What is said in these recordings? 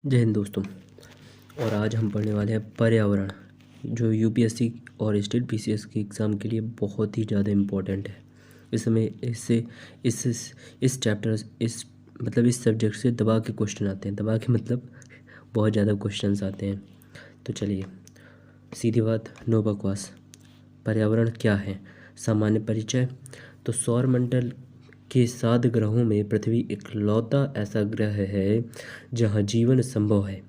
जय हिंद दोस्तों। और आज हम पढ़ने वाले हैं पर्यावरण, जो यूपीएससी और स्टेट पीसीएस के एग्ज़ाम के लिए बहुत ही ज़्यादा इम्पोर्टेंट है। इस समय इससे इस चैप्टर इस सब्जेक्ट से दबा के क्वेश्चन आते हैं। दबा के मतलब बहुत ज़्यादा क्वेश्चंस आते हैं। तो चलिए सीधी बात, नो बकवास। पर्यावरण क्या है? सामान्य परिचय। तो सौरमंडल के 7 ग्रहों में पृथ्वी इकलौता ऐसा ग्रह है जहाँ जीवन संभव है।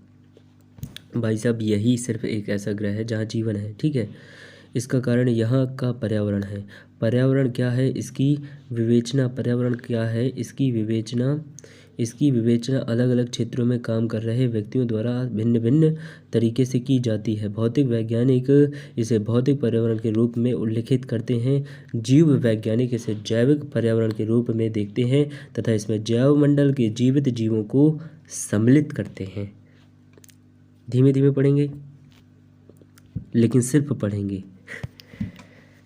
भाई साहब, यही सिर्फ एक ऐसा ग्रह है जहाँ जीवन है, ठीक है। इसका कारण यहाँ का पर्यावरण है। पर्यावरण क्या है इसकी विवेचना पर्यावरण क्या है इसकी विवेचना अलग अलग क्षेत्रों में काम कर रहे व्यक्तियों द्वारा भिन्न भिन्न तरीके से की जाती है। भौतिक वैज्ञानिक इसे भौतिक पर्यावरण के रूप में उल्लेखित करते हैं। जीव वैज्ञानिक इसे जैविक पर्यावरण के रूप में देखते हैं तथा इसमें जैवमंडल के जीवित जीवों को सम्मिलित करते हैं। धीमे धीमे पढ़ेंगे, लेकिन सिर्फ पढ़ेंगे,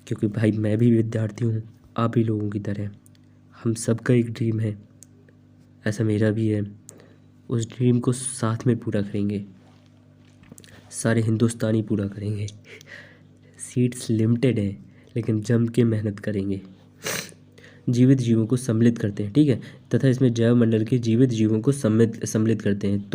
क्योंकि भाई मैं भी विद्यार्थी हूँ, आप भी लोगों की तरह। हम सबका एक ड्रीम है, ऐसा मेरा भी है। उस ड्रीम को साथ में पूरा करेंगे, सारे हिंदुस्तानी पूरा करेंगे। सीट्स लिमिटेड हैं, लेकिन जम के मेहनत करेंगे। जीवित जीवों को सम्मिलित करते हैं, ठीक है, तथा इसमें जैवमंडल के जीवित जीवों को सम्मिलित करते हैं।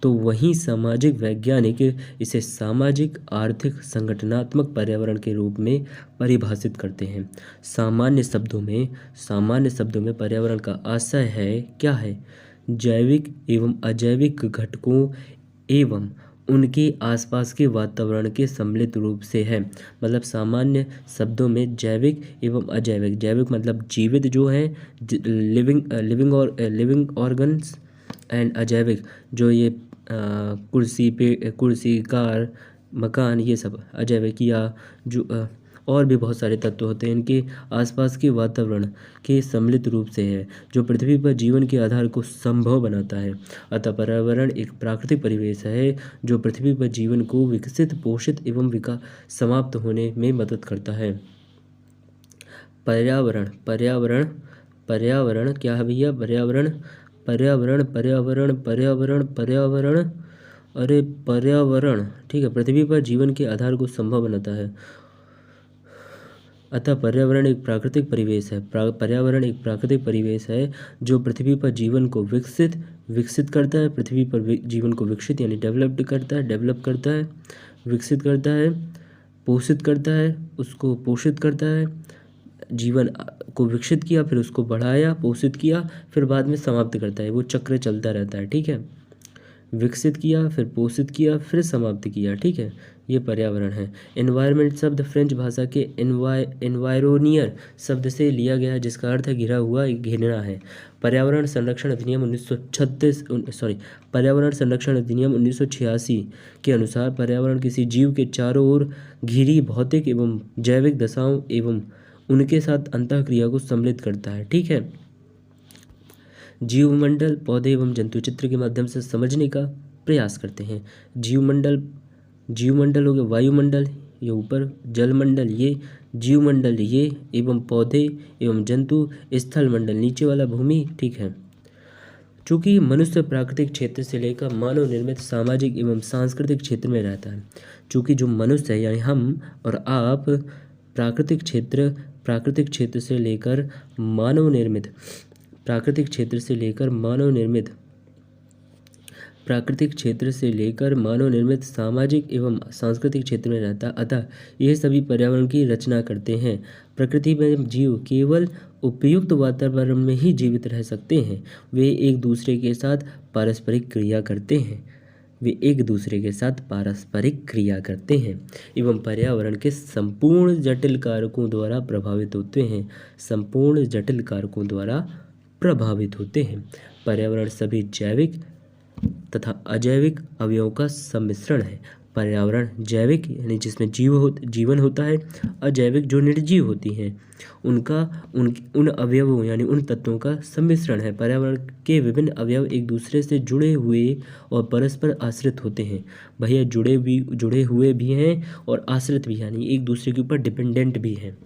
तो वहीं सामाजिक वैज्ञानिक इसे सामाजिक, आर्थिक, संगठनात्मक पर्यावरण के रूप में परिभाषित करते हैं। सामान्य शब्दों में पर्यावरण का आशय है क्या है? जैविक एवं अजैविक घटकों एवं उनके आसपास के वातावरण के सम्मिलित रूप से है। मतलब सामान्य शब्दों में जैविक एवं अजैविक, जैविक मतलब जीवित जो है, लिविंग ऑर्गन्स, एंड अजैविक जो ये कुर्सी, कार, मकान, ये सब अजैविक, या जो और भी बहुत सारे तत्व होते हैं, इनके आसपास के वातावरण के सम्मिलित रूप से है, जो पृथ्वी पर जीवन के आधार को संभव बनाता है। अतः पर्यावरण एक प्राकृतिक परिवेश है जो पृथ्वी पर जीवन को विकसित, पोषित एवं विकास समाप्त होने में मदद करता है। पर्यावरण पर्यावरण पर्यावरण क्या है भैया? पर्यावरण, अरे पर्यावरण, ठीक है, पृथ्वी पर जीवन के आधार को संभव बनाता है। अतः पर्यावरण एक प्राकृतिक परिवेश है जो पृथ्वी पर जीवन को विकसित करता है। पृथ्वी पर जीवन को विकसित यानी डेवलप करता है, विकसित करता है, पोषित करता है, उसको पोषित करता है। जीवन को विकसित किया, फिर उसको बढ़ाया, पोषित किया, फिर बाद में समाप्त करता है। वो चक्र चलता रहता है, ठीक है। विकसित किया, फिर पोषित किया, फिर समाप्त किया, ठीक है। ये पर्यावरण है। एनवायरनमेंट शब्द फ्रेंच भाषा के एनवायरोनियर शब्द से लिया गया है, जिसका अर्थ है घिरा हुआ, घेरना है। पर्यावरण संरक्षण अधिनियम 1986 के अनुसार पर्यावरण किसी जीव के चारों ओर घिरी भौतिक एवं जैविक दशाओं एवं उनके साथ अंतःक्रिया को सम्मिलित करता है, ठीक है। जीवमंडल पौधे एवं जंतु चित्र के माध्यम से समझने का प्रयास करते हैं। जीवमंडल हो गया वायुमंडल, ये ऊपर, जलमंडल ये, जीवमंडल ये, एवं पौधे एवं जंतु, स्थल मंडल नीचे वाला, भूमि, ठीक है। चूँकि मनुष्य प्राकृतिक क्षेत्र से लेकर मानव निर्मित सामाजिक एवं सांस्कृतिक क्षेत्र में रहता है। चूँकि जो मनुष्य है यानी हम और आप प्राकृतिक क्षेत्र से लेकर मानव निर्मित सामाजिक एवं सांस्कृतिक क्षेत्र में रहता है। अतः यह सभी पर्यावरण की रचना करते हैं। प्रकृति में जीव केवल उपयुक्त वातावरण में ही जीवित रह सकते हैं। वे एक दूसरे के साथ पारस्परिक क्रिया करते हैं एवं पर्यावरण के संपूर्ण जटिल कारकों द्वारा प्रभावित होते हैं। पर्यावरण सभी जैविक तथा अजैविक अवयवों का सम्मिश्रण है। पर्यावरण जैविक यानी जिसमें जीवन होता है, अजैविक जो निर्जीव होती हैं उन अवयवों यानी उन तत्वों का सम्मिश्रण है। पर्यावरण के विभिन्न अवयव एक दूसरे से जुड़े हुए और परस्पर आश्रित होते हैं। भैया जुड़े हुए भी हैं और आश्रित भी, यानी एक दूसरे के ऊपर डिपेंडेंट भी हैं।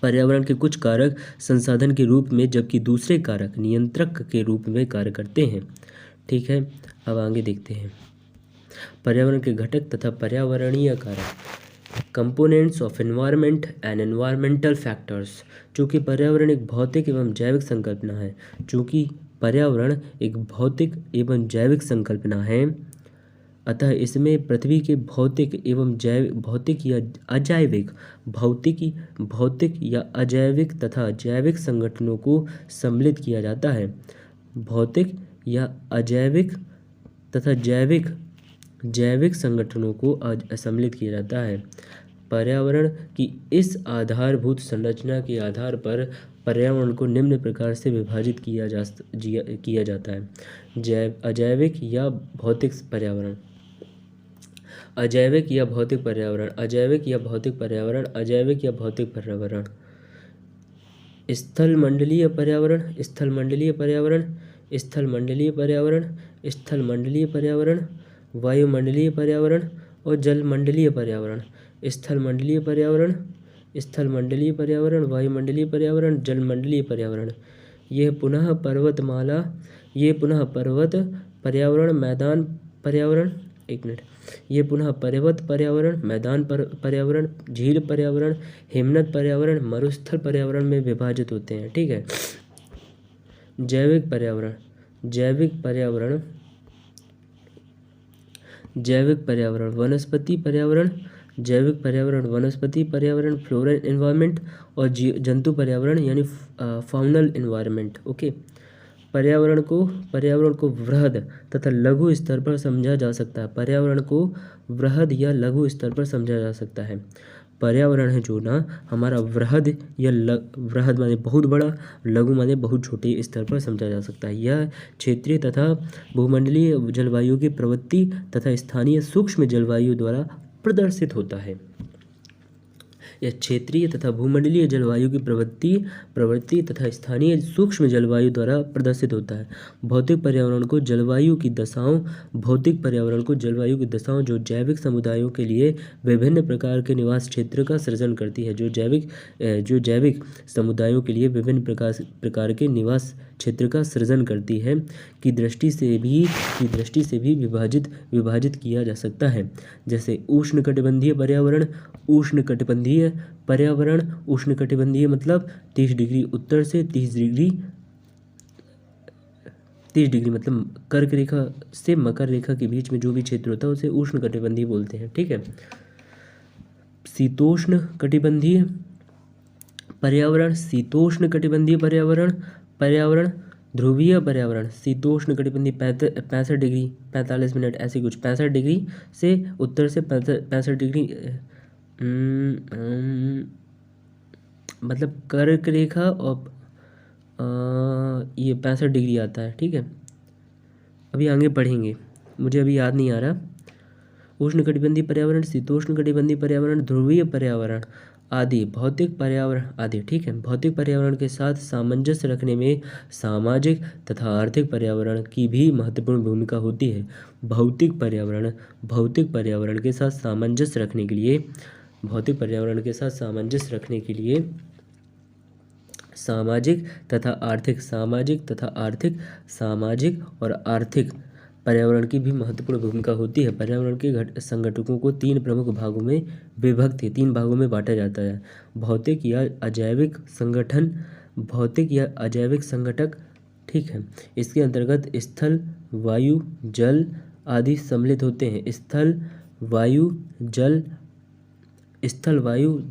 पर्यावरण के कुछ कारक संसाधन के रूप में, जबकि दूसरे कारक नियंत्रक के रूप में कार्य करते हैं। ठीक है, अब आगे देखते हैं पर्यावरण के घटक तथा पर्यावरणीय कारक, components of environment and environmental factors. चूँकि पर्यावरण एक भौतिक एवं जैविक संकल्पना है, चूँकि पर्यावरण एक भौतिक एवं जैविक संकल्पना है, अतः इसमें पृथ्वी के भौतिक एवं जैविक भौतिक या अजैविक भौतिक या अजैविक तथा जैविक संगठनों को सम्मिलित किया जाता है। भौतिक या अजैविक तथा जैविक संगठनों को सम्मिलित किया जाता है। पर्यावरण की इस आधारभूत संरचना के आधार पर पर्यावरण को निम्न प्रकार से विभाजित किया जाता है। अजैविक या भौतिक पर्यावरण, अजैविक या भौतिक पर्यावरण, अजैविक या भौतिक पर्यावरण, अजैविक या भौतिक पर्यावरण, स्थलमंडलीय पर्यावरण, स्थलमंडलीय पर्यावरण, स्थलमंडलीय पर्यावरण, स्थलमंडलीय पर्यावरण, वायुमंडलीय पर्यावरण और जलमंडलीय पर्यावरण। स्थलमंडलीय पर्यावरण, स्थलमंडलीय पर्यावरण, वायुमंडलीय पर्यावरण, जलमंडलीय पर्यावरण। यह पुनः पर्वतमाला, ये पुनः पर्वत पर्यावरण, मैदान पर्यावरण, एक मिनट, ये पुनः पर्वत पर्यावरण, मैदान पर्यावरण, झील पर्यावरण, हिमनद पर्यावरण, मरुस्थल पर्यावरण में विभाजित होते हैं। ठीक है। जैविक पर्यावरण, जैविक पर्यावरण, जैविक पर्यावरण, वनस्पति पर्यावरण, जैविक पर्यावरण, वनस्पति पर्यावरण, फ्लोरल एनवायरनमेंट और जंतु पर्यावरण यानी फाउनल एनवायरनमेंट। ओके। पर्यावरण को वृहद तथा लघु स्तर पर समझा जा सकता है। पर्यावरण को वृहद या लघु स्तर पर समझा जा सकता है। पर्यावरण है जो ना हमारा वृहद या वृहद माने बहुत बड़ा, लघु माने बहुत छोटे स्तर पर समझा जा सकता है। यह क्षेत्रीय तथा भूमंडलीय जलवायु की प्रवृत्ति तथा स्थानीय सूक्ष्म जलवायु द्वारा प्रदर्शित होता है। यह क्षेत्रीय तथा भूमंडलीय जलवायु की प्रवृत्ति तथा स्थानीय सूक्ष्म जलवायु द्वारा प्रदर्शित होता है। भौतिक पर्यावरण को जलवायु की दशाओं, भौतिक पर्यावरण को जलवायु की दशाओं जो जैविक समुदायों के लिए विभिन्न प्रकार के निवास क्षेत्र का सृजन करती है। जो जैविक समुदायों के लिए विभिन्न प्रकार के निवास क्षेत्र का सृजन करती है की दृष्टि से भी विभाजित किया जा सकता है। जैसे उष्णकटिबंधीय पर्यावरण, उष्णकटिबंधीय मतलब 30 डिग्री उत्तर से 30 डिग्री मतलब कर्क रेखा से मकर रेखा के बीच में जो भी क्षेत्र होता है उसे उष्णकटिबंधीय बोलते हैं। ठीक है। शीतोष्ण कटिबंधीय पर्यावरण, शीतोष्ण कटिबंधीय पर्यावरण, ध्रुवीय पर्यावरण, शीतोष्ण कटिबंधीय 65 डिग्री 45 मिनट ऐसे कुछ 65 डिग्री से उत्तर से 65 डिग्री मतलब कर्क रेखा और ये 65 डिग्री आता है। ठीक है। अभी आगे पढ़ेंगे, मुझे अभी याद नहीं आ रहा। उष्णकटिबंधीय पर्यावरण, शीतोष्ण कटिबंधीय पर्यावरण, ध्रुवीय पर्यावरण आदि भौतिक पर्यावरण आदि। ठीक है। भौतिक पर्यावरण के साथ सामंजस्य रखने में सामाजिक तथा आर्थिक पर्यावरण की भी महत्वपूर्ण भूमिका होती है। भौतिक पर्यावरण के साथ सामंजस्य रखने के लिए सामाजिक और आर्थिक पर्यावरण की भी महत्वपूर्ण भूमिका होती है। पर्यावरण के संगठकों को तीन भागों में बांटा जाता है। भौतिक या अजैविक संगठक। ठीक है। इसके अंतर्गत स्थल, वायु, जल आदि सम्मिलित होते हैं। स्थल, वायु,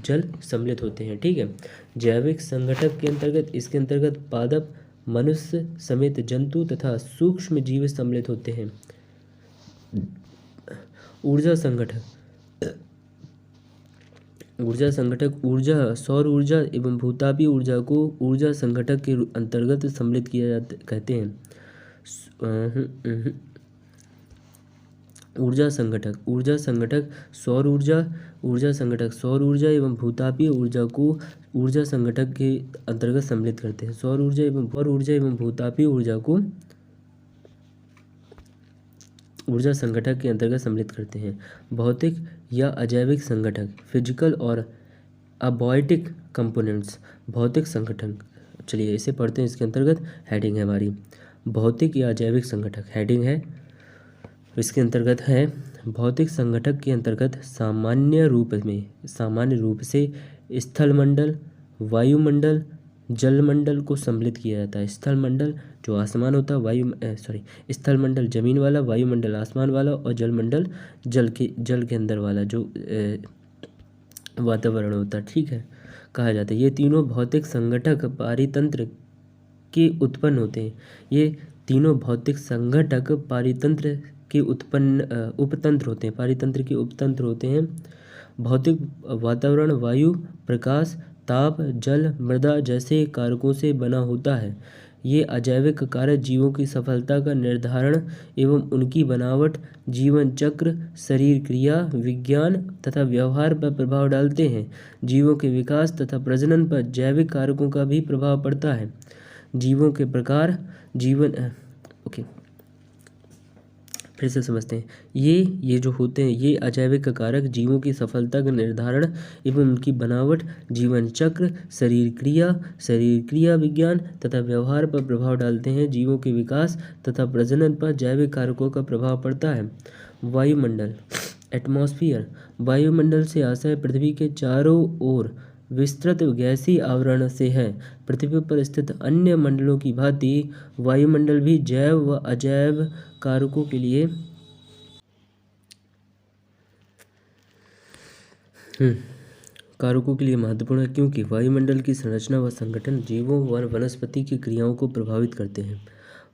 जल सम्मिलित होते हैं। ठीक है। जैविक संगठक के अंतर्गत इसके अंतर्गत पादप, मनुष्य समेत जंतु तथा सूक्ष्म जीव सम्मिलित होते हैं। ऊर्जा संगठक सौर ऊर्जा एवं भूतापीय ऊर्जा को ऊर्जा संगठक के अंतर्गत सम्मिलित किया जाता कहते हैं। ऊर्जा संगठक सौर ऊर्जा एवं भूतापीय ऊर्जा को ऊर्जा संगठक के अंतर्गत सम्मिलित करते हैं। सौर ऊर्जा एवं भूतापीय ऊर्जा को ऊर्जा संगठक के अंतर्गत सम्मिलित करते हैं। भौतिक या अजैविक संगठक, फिजिकल और अबायोटिक कंपोनेंट्स, भौतिक संगठन। चलिए इसे पढ़ते हैं। इसके अंतर्गत हेडिंग है हमारी भौतिक या जैविक संगठक हेडिंग है। इसके अंतर्गत है भौतिक संगठक के अंतर्गत सामान्य रूप से स्थलमंडल, वायुमंडल, जलमंडल को सम्मिलित किया जाता है। स्थलमंडल जो आसमान होता है, स्थलमंडल जमीन वाला, वायुमंडल आसमान वाला और जलमंडल जल के अंदर वाला जो वातावरण होता है, ठीक है, कहा जाता है। ये तीनों भौतिक संगठक पारितंत्र के उत्पन्न होते हैं। ये तीनों भौतिक संगठक पारितंत्र के उपतंत्र होते हैं, पारितंत्र के उपतंत्र होते हैं। भौतिक वातावरण वायु, प्रकाश, ताप, जल, मृदा जैसे कारकों से बना होता है। ये अजैविक कारक जीवों की सफलता का निर्धारण एवं उनकी बनावट, जीवन चक्र, शरीर क्रिया, विज्ञान तथा व्यवहार पर प्रभाव डालते हैं। जीवों के विकास तथा प्रजनन पर जैविक कारकों का भी प्रभाव पड़ता है। जीवों के प्रकार, फिर से समझते हैं। ये जो होते हैं ये अजैविक कारक जीवों की सफलता का निर्धारण एवं उनकी बनावट, जीवन चक्र, शरीर क्रिया, विज्ञान तथा व्यवहार पर प्रभाव डालते हैं। जीवों के विकास तथा प्रजनन पर जैविक कारकों का प्रभाव पड़ता है। वायुमंडल एटमॉस्फियर वायुमंडल से आशय पृथ्वी के चारों ओर विस्तृत गैसीय आवरण से है। पृथ्वी पर स्थित अन्य मंडलों की भांति वायुमंडल भी जैव व अजैव कारकों के लिए महत्वपूर्ण है, क्योंकि वायुमंडल की संरचना व संगठन जीवों व वनस्पति की क्रियाओं को प्रभावित करते हैं।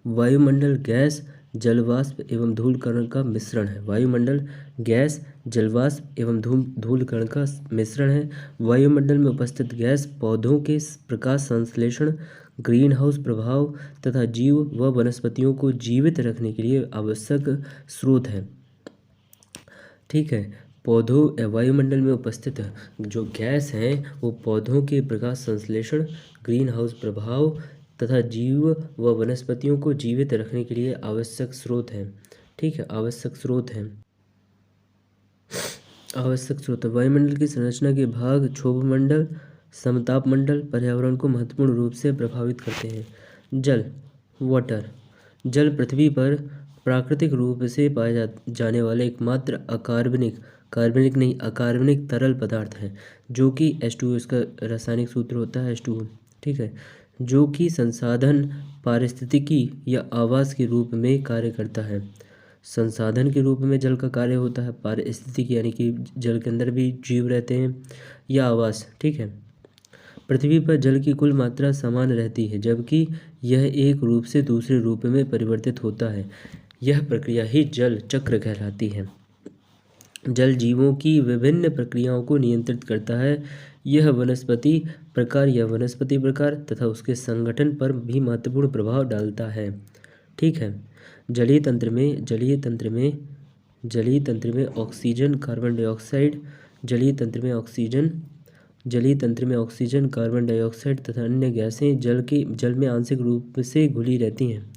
वायुमंडल गैस, जलवाष्प एवं धूल कण का मिश्रण है। वायुमंडल गैस, जलवाष्प एवं धूल कण का मिश्रण है। वायुमंडल में उपस्थित गैस पौधों के प्रकाश संश्लेषण, ग्रीन हाउस प्रभाव तथा जीव व वनस्पतियों को जीवित रखने के लिए आवश्यक स्रोत है। ठीक है, वायुमंडल में उपस्थित जो गैस हैं वो पौधों के प्रकाश संश्लेषण, ग्रीन हाउस प्रभाव तथा जीव व वनस्पतियों को जीवित रखने के लिए आवश्यक स्रोत हैं। ठीक है, आवश्यक स्रोत है। वायुमंडल की संरचना के भाग क्षोभमंडल, समताप मंडल पर्यावरण को महत्वपूर्ण रूप से प्रभावित करते हैं। जल वाटर जल पृथ्वी पर प्राकृतिक रूप से पाए जाने वाले एकमात्र अकार्बनिक तरल पदार्थ है, जो कि H2O इसका रासायनिक सूत्र होता है H2O। ठीक है, जो कि संसाधन, पारिस्थितिकी या आवास के रूप में कार्य करता है। संसाधन के रूप में जल का कार्य होता है, पारिस्थितिकी यानी कि जल के अंदर भी जीव रहते हैं, या आवास। ठीक है, पृथ्वी पर जल की कुल मात्रा समान रहती है, जबकि यह एक रूप से दूसरे रूप में परिवर्तित होता है। यह प्रक्रिया ही जल चक्र कहलाती है। जल जीवों की विभिन्न प्रक्रियाओं को नियंत्रित करता है। यह वनस्पति प्रकार तथा उसके संगठन पर भी महत्वपूर्ण प्रभाव डालता है। ठीक है, जलीय तंत्र में oxygen, carbon dioxide, carbon dioxide तथा अन्य गैसें जल में आंशिक रूप से घुली रहती हैं।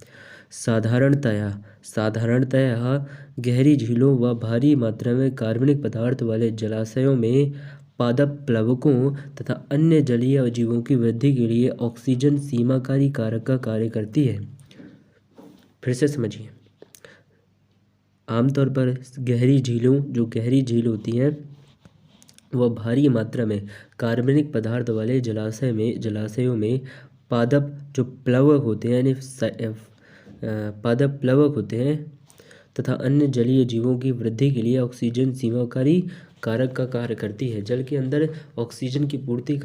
साधारणतया गहरी झीलों व भारी मात्रा में कार्बनिक पदार्थ वाले जलाशयों में पादप प्लवकों तथा अन्य जलीय जीवों की वृद्धि के लिए ऑक्सीजन सीमाकारी कारक का कार्य करती है। फिर से समझिए, आमतौर पर गहरी झील होती हैं वह भारी मात्रा में कार्बनिक पदार्थ वाले जलाशयों में पादप प्लवक होते हैं तथा अन्य जलीय जीवों की वृद्धि के लिए ऑक्सीजन सीमाकारी कारक का कार्य करती है। जल के अंदर ऑक्सीजन की पूर्ति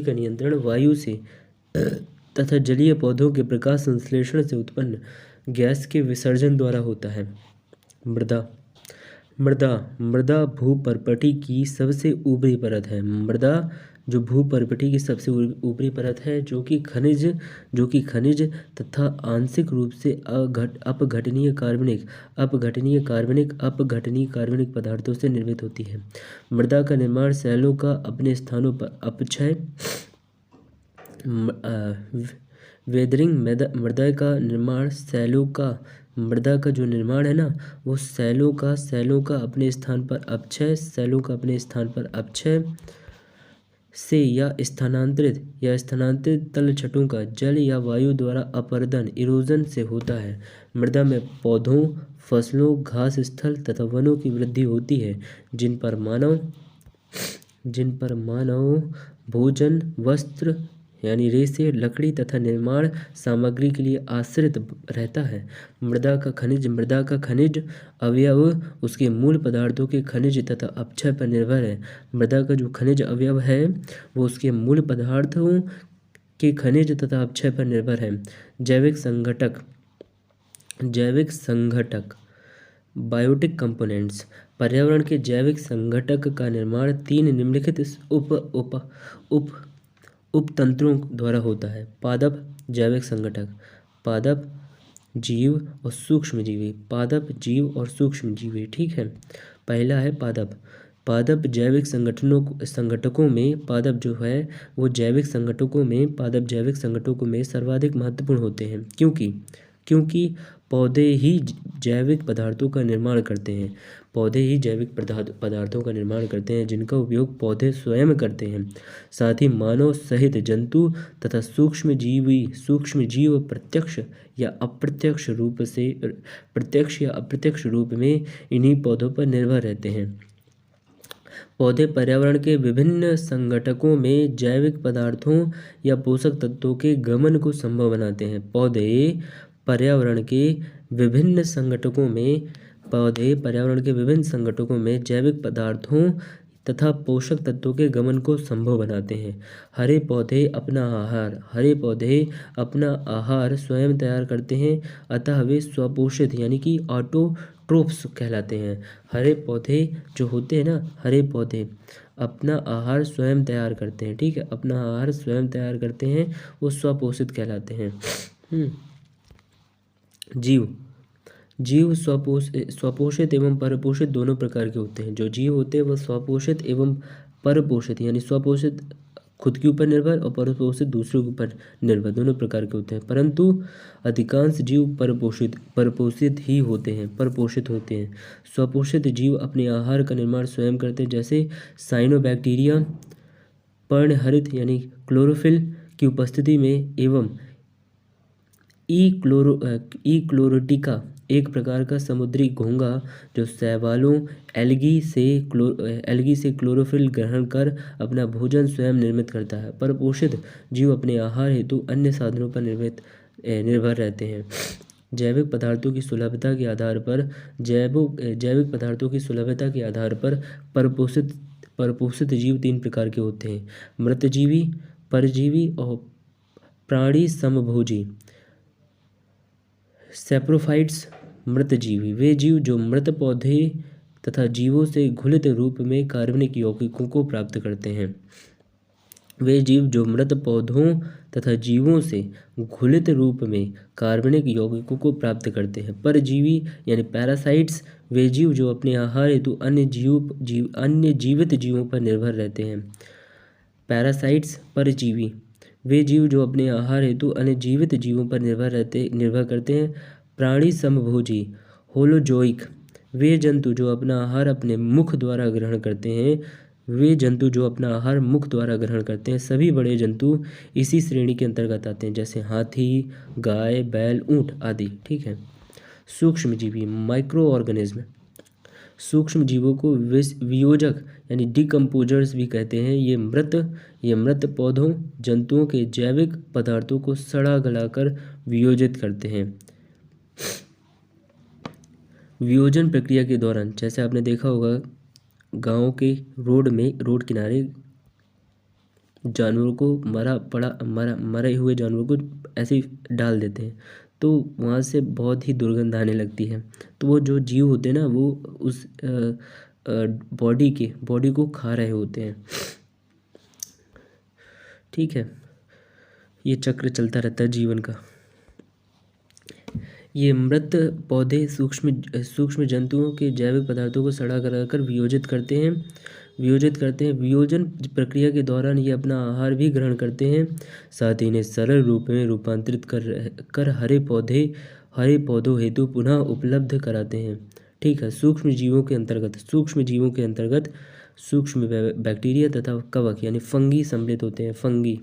का नियंत्रण वायु से तथा जलीय पौधों के प्रकाश संश्लेषण से उत्पन्न गैस के विसर्जन द्वारा होता है। मृदा भूपर्पटी की सबसे ऊपरी परत है। जो कि खनिज तथा आंशिक रूप से अपघटनीय कार्बनिक पदार्थों से निर्मित होती है। मृदा का निर्माण सेलों का अपने स्थानों पर अपक्षय, मृदा का जो निर्माण है ना वो सेलों का अपने स्थान पर अपक्षय, से या स्थानांतरित तलछटों का जल या वायु द्वारा अपरदन इरोजन से होता है। मृदा में पौधों, फसलों, घास स्थल तथा वनों की वृद्धि होती है, जिन पर मानव भोजन, वस्त्र यानी रेशे, लकड़ी तथा निर्माण सामग्री के लिए आश्रित रहता है। मृदा का खनिज अवयव उसके मूल पदार्थों के खनिज तथा अपक्षय पर निर्भर है। मृदा का जो खनिज अवयव है वो उसके मूल पदार्थों के खनिज तथा अपक्षय पर निर्भर है। जैविक संघटक बायोटिक कंपोनेंट्स। पर्यावरण के जैविक संघटक का निर्माण 3 निम्नलिखित उपतंत्रों द्वारा होता है। पादप जैविक संघटक। पादप जीव और सूक्ष्मजीवी। ठीक है, पहला है पादप जैविक संगठकों में पादप जैविक संगठकों में सर्वाधिक महत्वपूर्ण होते हैं, क्योंकि पौधे ही जैविक पदार्थों का निर्माण करते हैं जिनका उपयोग पौधे स्वयं करते हैं। साथ ही मानव सहित जंतु तथा सूक्ष्म जीव प्रत्यक्ष या अप्रत्यक्ष रूप में इन्हीं पौधों पर निर्भर रहते हैं। पौधे पर्यावरण के विभिन्न संघटकों में जैविक पदार्थों या पोषक तत्वों के गमन को संभव बनाते हैं। पौधे पर्यावरण के विभिन्न संघटकों में जैविक पदार्थों तथा पोषक तत्वों के गमन को संभव बनाते हैं। हरे पौधे अपना आहार स्वयं तैयार करते हैं, अतः वे स्वपोषित यानी कि ऑटोट्रोफ्स कहलाते हैं। हरे पौधे अपना आहार स्वयं तैयार करते हैं। ठीक है, अपना आहार स्वयं तैयार करते हैं, वो स्वपोषित कहलाते हैं। जीव स्वपोषित एवं परपोषित दोनों प्रकार के होते हैं। जो जीव होते हैं वह स्वपोषित एवं परपोषित यानी स्वपोषित खुद के ऊपर निर्भर और परपोषित दूसरों के ऊपर निर्भर, दोनों प्रकार के होते हैं। परंतु अधिकांश जीव परपोषित होते हैं। स्वपोषित जीव अपने आहार का निर्माण स्वयं करते हैं, जैसे साइनोबैक्टीरिया पर्णहरित यानी क्लोरोफिल की उपस्थिति में एवं इक्लोरोटिका एक प्रकार का समुद्री घोंघा जो शैवालों एल्गी से क्लोरोफिल ग्रहण कर अपना भोजन स्वयं निर्मित करता है। परपोषित जीव अपने आहार हेतु अन्य साधनों पर निर्भर रहते हैं। जैविक पदार्थों की सुलभता के आधार पर परपोषित जीव 3 प्रकार के होते हैं: मृतजीवी, परजीवी और प्राणी समभोजी। सैप्रोफाइट्स मृतजीवी वे जीव जो मृत पौधे तथा जीवों से घुलित रूप में कार्बनिक यौगिकों को प्राप्त करते हैं। वे जीव जो मृत पौधों तथा जीवों से घुलित रूप में कार्बनिक यौगिकों को प्राप्त करते हैं। परजीवी यानी पैरासाइट्स वे जीव जो अपने आहार हेतु अन्य जीवित जीवों पर निर्भर रहते हैं। पैरासाइट्स परजीवी वे जीव जो अपने आहार हेतु अन्य जीवित जीवों पर निर्भर करते हैं। प्राणी समभोजी होलोजोइक वे जंतु जो अपना आहार अपने मुख द्वारा ग्रहण करते हैं। सभी बड़े जंतु इसी श्रेणी के अंतर्गत आते हैं, जैसे हाथी, गाय, बैल, ऊंट आदि। ठीक है। सूक्ष्मजीवी माइक्रो ऑर्गेनिज्म सूक्ष्म जीवों को वियोजक यानी डिकम्पोजर्स भी कहते हैं। ये मृत पौधों जंतुओं के जैविक पदार्थों को सड़ा गलाकर वियोजित करते हैं। वियोजन प्रक्रिया के दौरान जैसे आपने देखा होगा गाँव के रोड किनारे जानवरों को मरे हुए जानवरों को ऐसे ही डाल देते हैं, तो वहाँ से बहुत ही दुर्गंध आने लगती है। तो वो जो जीव होते हैं ना वो उस बॉडी को खा रहे होते हैं। ठीक है, ये चक्र चलता रहता है जीवन का। ये मृत पौधे सूक्ष्म जंतुओं के जैविक पदार्थों को सड़ा गलाकर वियोजित करते हैं। वियोजन प्रक्रिया के दौरान ये अपना आहार भी ग्रहण करते हैं, साथ ही इन्हें सरल रूप में रूपांतरित कर हरे पौधों हेतु पुनः उपलब्ध कराते हैं। ठीक है। सूक्ष्म जीवों के अंतर्गत सूक्ष्म बैक्टीरिया तथा कवक यानी फंगी सम्मिलित होते हैं, फंगी।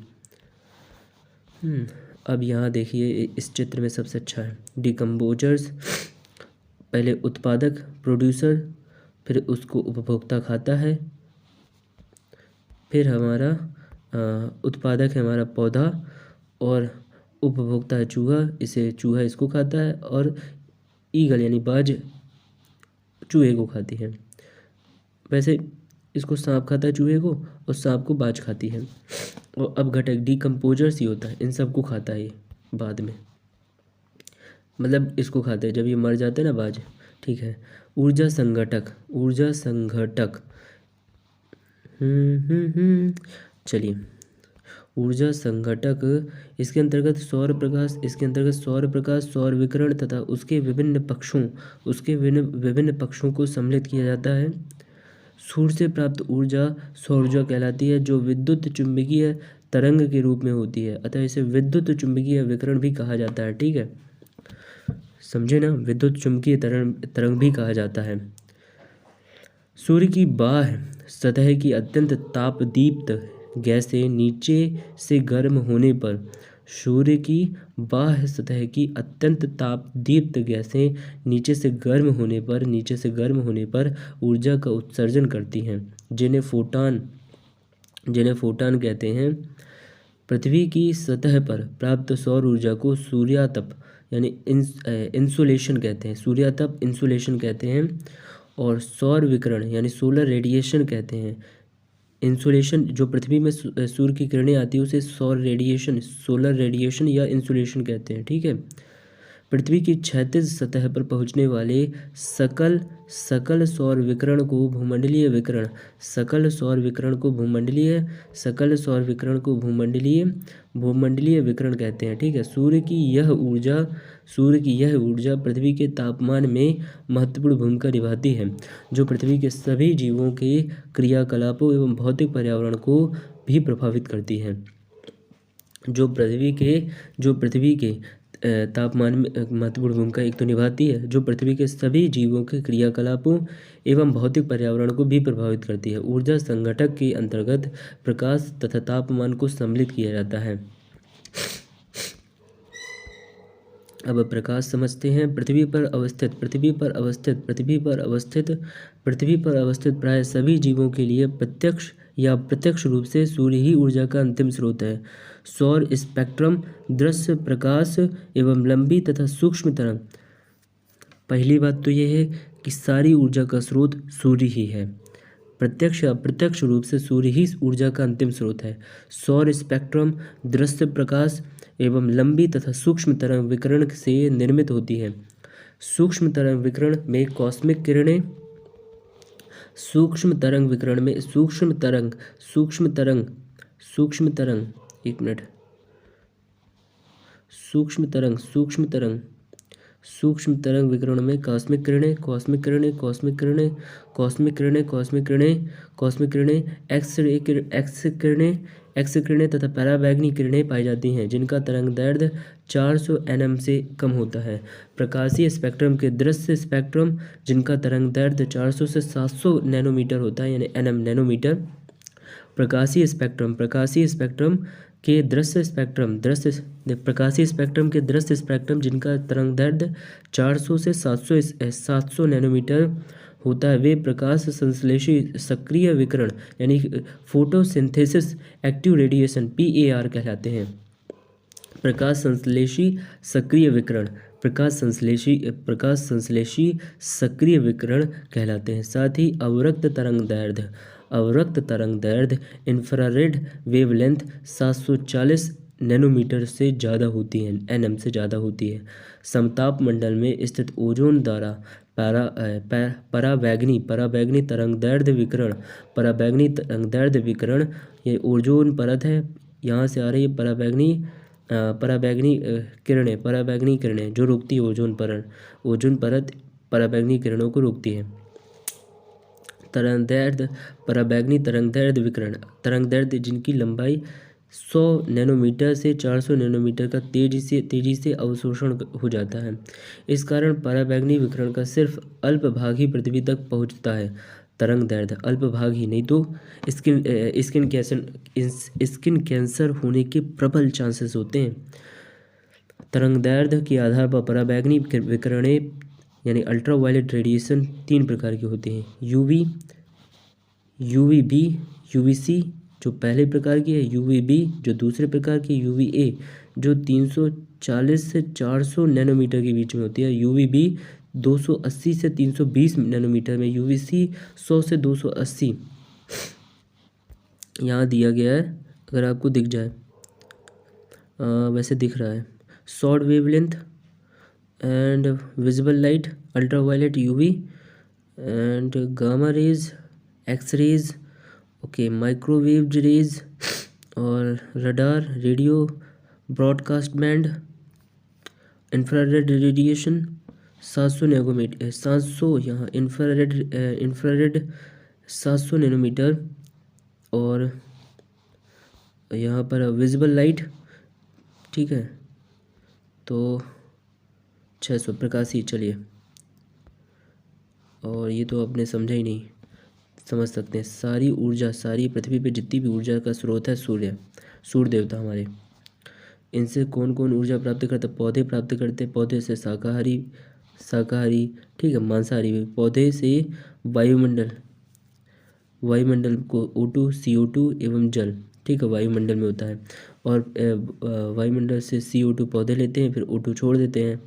अब यहाँ देखिए इस चित्र में सबसे अच्छा है डिकम्पोजर्स। पहले उत्पादक प्रोड्यूसर, फिर उसको उपभोक्ता खाता है, फिर हमारा उत्पादक है हमारा पौधा, और उपभोक्ता है चूहा, चूहा इसको खाता है, और ईगल यानी बाज चूहे को खाती है। वैसे इसको सांप खाता है चूहे को, और सांप को बाज खाती है। और अब घटक डिकम्पोजर्स ही होता है, इन सब को खाता है ये बाद में, मतलब इसको खाते हैं जब ये मर जाते हैं ना बाज। ठीक है। ऊर्जा संघटक, ऊर्जा संघटक, चलिए ऊर्जा संघटक इसके अंतर्गत सौर प्रकाश, सौर विकिरण तथा उसके विभिन्न पक्षों को सम्मिलित किया जाता है। सूर्य से प्राप्त ऊर्जा सौर ऊर्जा कहलाती है, जो विद्युत चुंबकीय तरंग के रूप में होती है, अतः इसे विद्युत चुंबकीय विकिरण भी कहा जाता है। ठीक है, समझे ना, विद्युत चुंबकीय तरंग भी कहा जाता है। सूर्य की बाह्य सतह की अत्यंत तापदीप्त गैसें नीचे से गर्म होने पर, सूर्य की बाह्य सतह की अत्यंत तापदीप्त गैसें नीचे से गर्म होने पर ऊर्जा का उत्सर्जन करती हैं, जिन्हें फोटॉन कहते हैं। पृथ्वी की सतह पर प्राप्त सौर ऊर्जा को सूर्यातप यानी इंसुलेशन कहते हैं, सूर्यातप इंसुलेशन कहते हैं, और सौर विकिरण यानी सोलर रेडिएशन कहते हैं। इंसुलेशन जो पृथ्वी में सूर्य की किरणें आती है उसे सोलर रेडिएशन या इंसुलेशन कहते हैं। ठीक है। पृथ्वी की क्षैतिज सतह पर पहुंचने वाले सकल सौर विकिरण को भूमंडलीय विकिरण कहते हैं। ठीक है। सूर्य की यह ऊर्जा पृथ्वी के तापमान में महत्वपूर्ण भूमिका निभाती है, जो पृथ्वी के सभी जीवों के क्रियाकलापों एवं भौतिक पर्यावरण को भी प्रभावित करती है। जो पृथ्वी के तापमान में महत्वपूर्ण भूमिका एक तो निभाती है, जो पृथ्वी के सभी जीवों के क्रियाकलापों एवं भौतिक पर्यावरण को भी प्रभावित करती है। ऊर्जा संघटक के अंतर्गत प्रकाश तथा तापमान को सम्मिलित किया जाता है। अब प्रकाश समझते हैं। पृथ्वी पर अवस्थित प्राय सभी जीवों के लिए प्रत्यक्ष या अप्रत्यक्ष रूप से सूर्य ही ऊर्जा का अंतिम स्रोत है। सौर स्पेक्ट्रम, दृश्य प्रकाश एवं लंबी तथा सूक्ष्म तरंग। पहली बात तो यह है कि सारी ऊर्जा का स्रोत सूर्य ही है। प्रत्यक्ष या अप्रत्यक्ष रूप से सूर्य ही ऊर्जा का अंतिम स्रोत है। सौर स्पेक्ट्रम दृश्य प्रकाश एवं लंबी तथा सूक्ष्म तरंग विकिरण से निर्मित होती है। सूक्ष्म तरंग विकिरण में कॉस्मिक किरणें, सूक्ष्म तरंग विकिरण में कॉस्मिक किरणें, एक्स किरणें तथा पराबैंगनी किरणें पाई जाती हैं, जिनका तरंगदैर्ध्य 400 nm से कम होता है। प्रकाशीय स्पेक्ट्रम के दृश्य स्पेक्ट्रम, जिनका तरंगदैर्ध्य 400 से 700 नैनोमीटर होता है, यानी नैनोमीटर। प्रकाशीय स्पेक्ट्रम के दृश्य स्पेक्ट्रम जिनका तरंगदैर्ध्य 400 से 700 नैनोमीटर होता है, वे प्रकाश संश्लेषी सक्रिय विकिरण यानी फोटोसिंथेसिस एक्टिव रेडिएशन PAR कहलाते हैं। प्रकाश संश्लेषी सक्रिय विकिरण कहलाते हैं। साथ ही अवरक्त तरंगदैर्ध्य इंफ्रारेड वेवलेंथ 740 नैनोमीटर से ज़्यादा होती है, nm से ज़्यादा होती है। समताप मंडल में स्थित ओजोन द्वारा पराबैंगनी तरंगदैर्ध्य विकिरण, ये ओजोन परत है, यहाँ से आ रही है पराबैंगनी किरणें जो रोकती है ओजोन परत पराबैंगनी किरणों को रोकती है। पराबैंगनी तरंगदैर्ध्य विकिरण, तरंगदैर्ध्य जिनकी लंबाई 100 नैनोमीटर से 400 नैनोमीटर का तेजी से अवशोषण हो जाता है। इस कारण पराबैंगनी विकिरण का सिर्फ अल्प भाग ही पृथ्वी तक पहुंचता है। तरंग दैर्ध्य अल्पभाग ही, नहीं तो स्किन कैंसर होने के प्रबल चांसेस होते हैं। तरंग दैर्ध्य के आधार पर पराबैंगनी विकिरणें यानी अल्ट्रावायलेट रेडिएशन 3 प्रकार की होती हैं। यूवी, यूवीबी, यूवीसी जो पहले प्रकार की है, यूवीबी जो दूसरे प्रकार की, यूवीए जो 340 से 400 नैनोमीटर के बीच में होती है, यूवीबी 280 से 320 नैनोमीटर में, यूवीसी 100 से 280 यहाँ दिया गया है, अगर आपको दिख जाए। वैसे दिख रहा है। Short wavelength and visible light, ultraviolet, UV and gamma rays, X rays, okay, microwave rays और radar, radio, broadcast band, infrared radiation 700 nanometre, 700 यहाँ इंफ्रारेड 700 नैनोमीटर, और यहाँ पर विजिबल लाइट, ठीक है, तो 600 प्रकाशीय। चलिए, और ये तो आपने समझा ही नहीं, समझ सकते हैं। सारी ऊर्जा, सारी पृथ्वी पे जितनी भी ऊर्जा का स्रोत है सूर्य देवता हमारे। इनसे कौन कौन ऊर्जा प्राप्त करते? पौधे प्राप्त करते, पौधे से शाकाहारी, ठीक है, मांसाहारी भी। पौधे से वायुमंडल को O2, CO2 एवं जल, ठीक है, वायुमंडल में होता है, और वायुमंडल से CO2 पौधे लेते हैं, फिर O2 छोड़ देते हैं,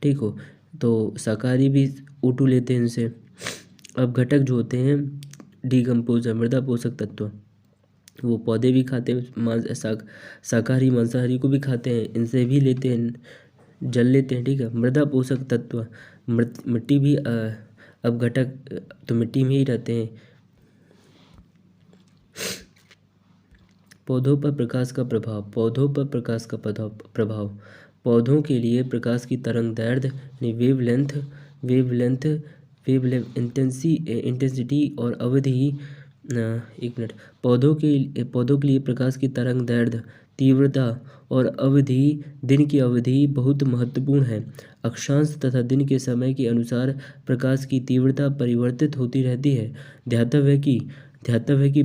ठीक हो। तो शाकाहारी भी O2 लेते हैं इनसे। अब घटक जो होते हैं डीकम्पोजर, मृदा पोषक तत्व, वो पौधे भी खाते हैं, शाकाहारी मांसाहारी को भी खाते हैं, इनसे भी लेते हैं, जल लेते हैं, ठीक है। मृदा पोषक तत्व, मिट्टी भी, अब घटक तो मिट्टी में ही रहते हैं। पौधों पर प्रकाश का प्रभाव, पौधों के लिए प्रकाश की तरंग दैर्ध्य यानी वेवलेंथ, इंटेंसिटी और अवधि, एक मिनट, पौधों के लिए प्रकाश की तरंग दैर्ध्य, तीव्रता और अवधि, दिन की अवधि बहुत महत्वपूर्ण है। अक्षांश तथा दिन के समय के अनुसार प्रकाश की तीव्रता परिवर्तित होती रहती है। ध्यातव्य है कि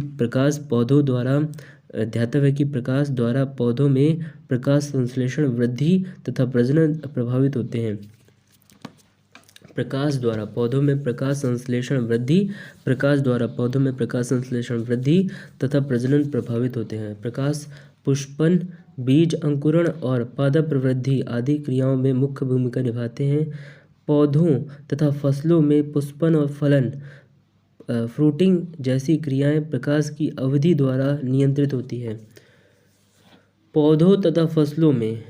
प्रकाश द्वारा पौधों में प्रकाश संश्लेषण, वृद्धि तथा प्रजनन प्रभावित होते हैं। प्रकाश द्वारा पौधों में प्रकाश संश्लेषण वृद्धि तथा प्रजनन प्रभावित होते हैं। प्रकाश पुष्पन, बीज अंकुरण और पादप प्रवृद्धि आदि क्रियाओं में मुख्य भूमिका निभाते हैं। पौधों तथा फसलों में पुष्पन और फलन, फ्रूटिंग जैसी क्रियाएं प्रकाश की अवधि द्वारा नियंत्रित होती है। पौधों तथा फसलों में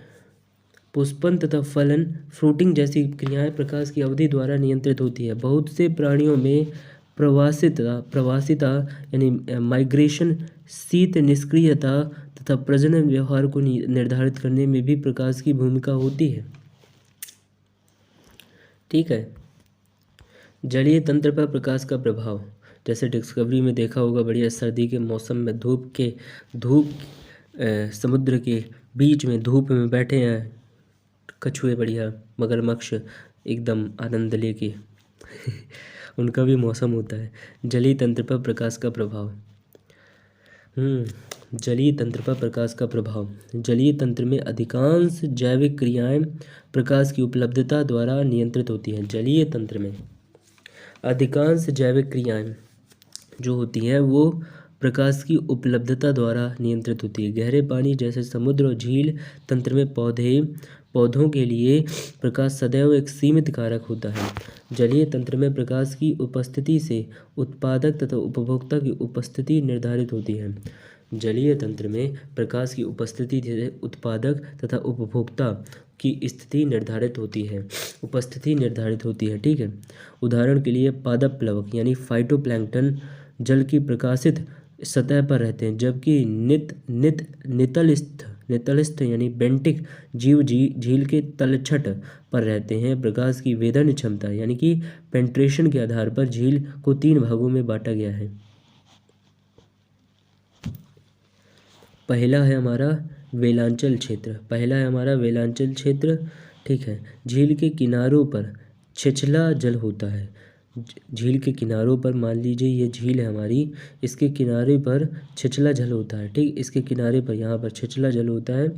पुष्पन तथा फलन, फ्रूटिंग जैसी क्रियाएं प्रकाश की अवधि द्वारा नियंत्रित होती है। बहुत से प्राणियों में प्रवासिता यानी माइग्रेशन, शीत निष्क्रियता तथा प्रजनन व्यवहार को निर्धारित करने में भी प्रकाश की भूमिका होती है, ठीक है। जलीय तंत्र पर प्रकाश का प्रभाव, जैसे डिस्कवरी में देखा होगा, बढ़िया सर्दी के मौसम में समुद्र के बीच में धूप में बैठे हैं कछुए, बढ़िया मगरमच्छ एकदम आनंद लेके उनका भी मौसम होता है। जलीय तंत्र पर प्रकाश का प्रभाव, जलीय तंत्र में अधिकांश जैविक क्रियाएं प्रकाश की उपलब्धता द्वारा नियंत्रित होती हैं। जलीय तंत्र में अधिकांश जैविक क्रियाएं जो होती हैं वो प्रकाश की उपलब्धता द्वारा नियंत्रित होती है। गहरे पानी जैसे समुद्र और झील तंत्र में पौधों के लिए प्रकाश सदैव एक सीमित कारक होता है। जलीय तंत्र में प्रकाश की उपस्थिति से उत्पादक तथा उपभोक्ता की उपस्थिति निर्धारित होती है। जलीय तंत्र में प्रकाश की उपस्थिति से उत्पादक तथा उपभोक्ता की स्थिति निर्धारित होती है, ठीक है। उदाहरण के लिए पादप प्लवक यानी फाइटोप्लैंक्टन जल की प्रकाशित सतह पर रहते हैं, जबकि नितलस्थ यानी बेंटिक जीव झील के तलछट पर रहते हैं। प्रकाश की वेधन क्षमता यानी कि पेंट्रेशन के आधार पर झील को 3 भागों में बांटा गया है। पहला है हमारा वेलांचल क्षेत्र, ठीक है। झील के किनारों पर छिछला जल होता है। झील के किनारों पर, मान लीजिए ये झील है हमारी, इसके किनारे पर छिछला जल होता है, ठीक। इसके किनारे पर यहाँ पर छिछला जल होता है,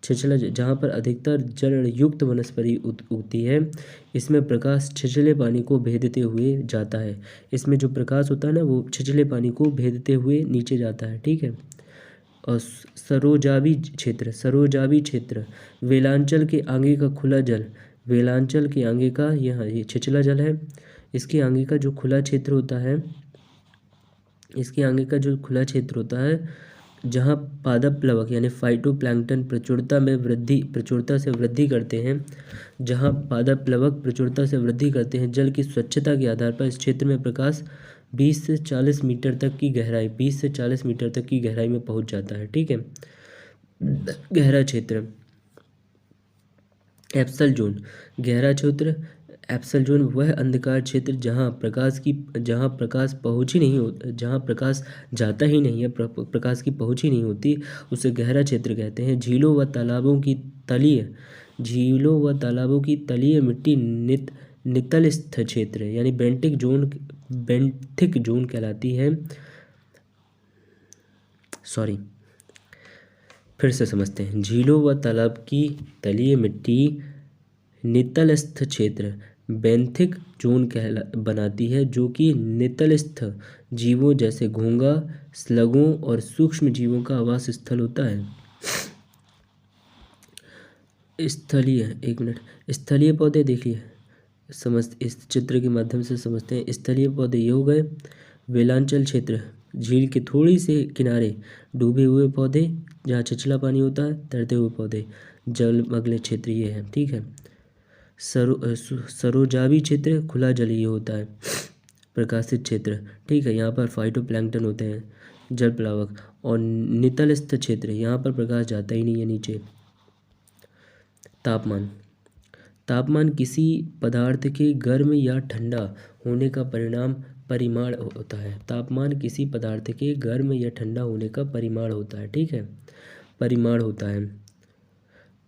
जहाँ पर अधिकतर जल युक्त वनस्पति उगती है। इसमें प्रकाश छिछले पानी को भेदते हुए जाता है। इसमें जो प्रकाश होता है ना, वो छिछले पानी को भेदते हुए नीचे जाता है, ठीक है। और सरोजावी क्षेत्र, वेलांचल के आगे का खुला जल, वेलांचल के आगे का ये छिछला जल है। इसके आगे का जो खुला क्षेत्र होता है, इसके आगे का जो खुला क्षेत्र होता है, जहाँ पादप प्लवक यानी फाइटोप्लैंक्टन प्रचुरता से वृद्धि करते हैं, जहाँ पादप प्लवक प्रचुरता से वृद्धि करते हैं, जल की स्वच्छता के आधार पर इस क्षेत्र में प्रकाश 20 से 40 मीटर तक की गहराई में पहुँच जाता है, ठीक है। गहरा क्षेत्र, एप्सल जोन। गहरा क्षेत्र, एप्सल जोन वह अंधकार क्षेत्र जहाँ प्रकाश जाता ही नहीं है, प्रकाश की पहुँच ही नहीं होती, उसे गहरा क्षेत्र कहते हैं। झीलों व तालाबों की तलीय मिट्टी नितलस्थ क्षेत्र यानी बेंथिक जोन कहलाती है। फिर से समझते हैं। झीलों व तालाब की तलीय मिट्टी नितलस्थ क्षेत्र बेंथिक जोन बनाती है, जो कि नितलस्थ जीवों जैसे घोंघा, स्लगों और सूक्ष्म जीवों का आवास स्थल होता है। स्थलीय पौधे देखिए, इस चित्र के माध्यम से समझते हैं। स्थलीय पौधे ये हो गए। वेलांचल क्षेत्र, झील के थोड़ी से किनारे डूबे हुए पौधे, जहाँ छिछला पानी होता है, तैरते हुए पौधे। जलमग्न क्षेत्र ये है, ठीक है। सरोजावी क्षेत्र, खुला जल ये होता है। प्रकाशित क्षेत्र, ठीक है, यहाँ पर फाइटोप्लैंक्टन होते हैं, जल प्लावक। और नितलस्थ क्षेत्र, यहाँ पर प्रकाश जाता ही नहीं है नीचे। तापमान किसी पदार्थ के गर्म या ठंडा होने का परिमाण होता है। तापमान किसी पदार्थ के गर्म या ठंडा होने का परिमाण होता है, ठीक है, परिमाण होता है।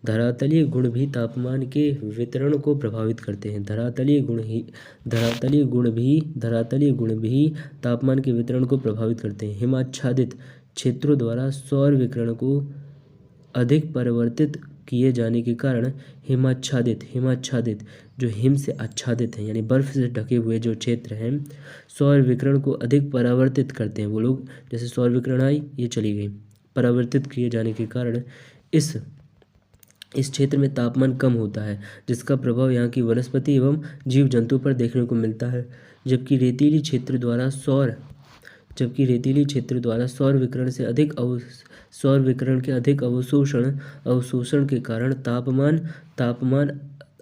धरातलीय गुण भी तापमान के वितरण को प्रभावित करते हैं। धरातलीय गुण भी तापमान के वितरण को प्रभावित करते हैं। हिमाच्छादित क्षेत्रों द्वारा सौर विकिरण को अधिक परिवर्तित किए जाने के कारण हिमाच्छादित जो हिम से आच्छादित हैं यानी बर्फ से ढके हुए जो क्षेत्र हैं, सौर विकिरण को अधिक परावर्तित करते हैं। वो लोग, जैसे सौर विकिरण आई, ये चली गई, परावर्तित किए जाने के कारण इस क्षेत्र में तापमान कम होता है, जिसका प्रभाव यहाँ की वनस्पति एवं जीव जंतु पर देखने को मिलता है। जबकि रेतीली क्षेत्र द्वारा सौर विकिरण के अधिक अवशोषण के कारण तापमान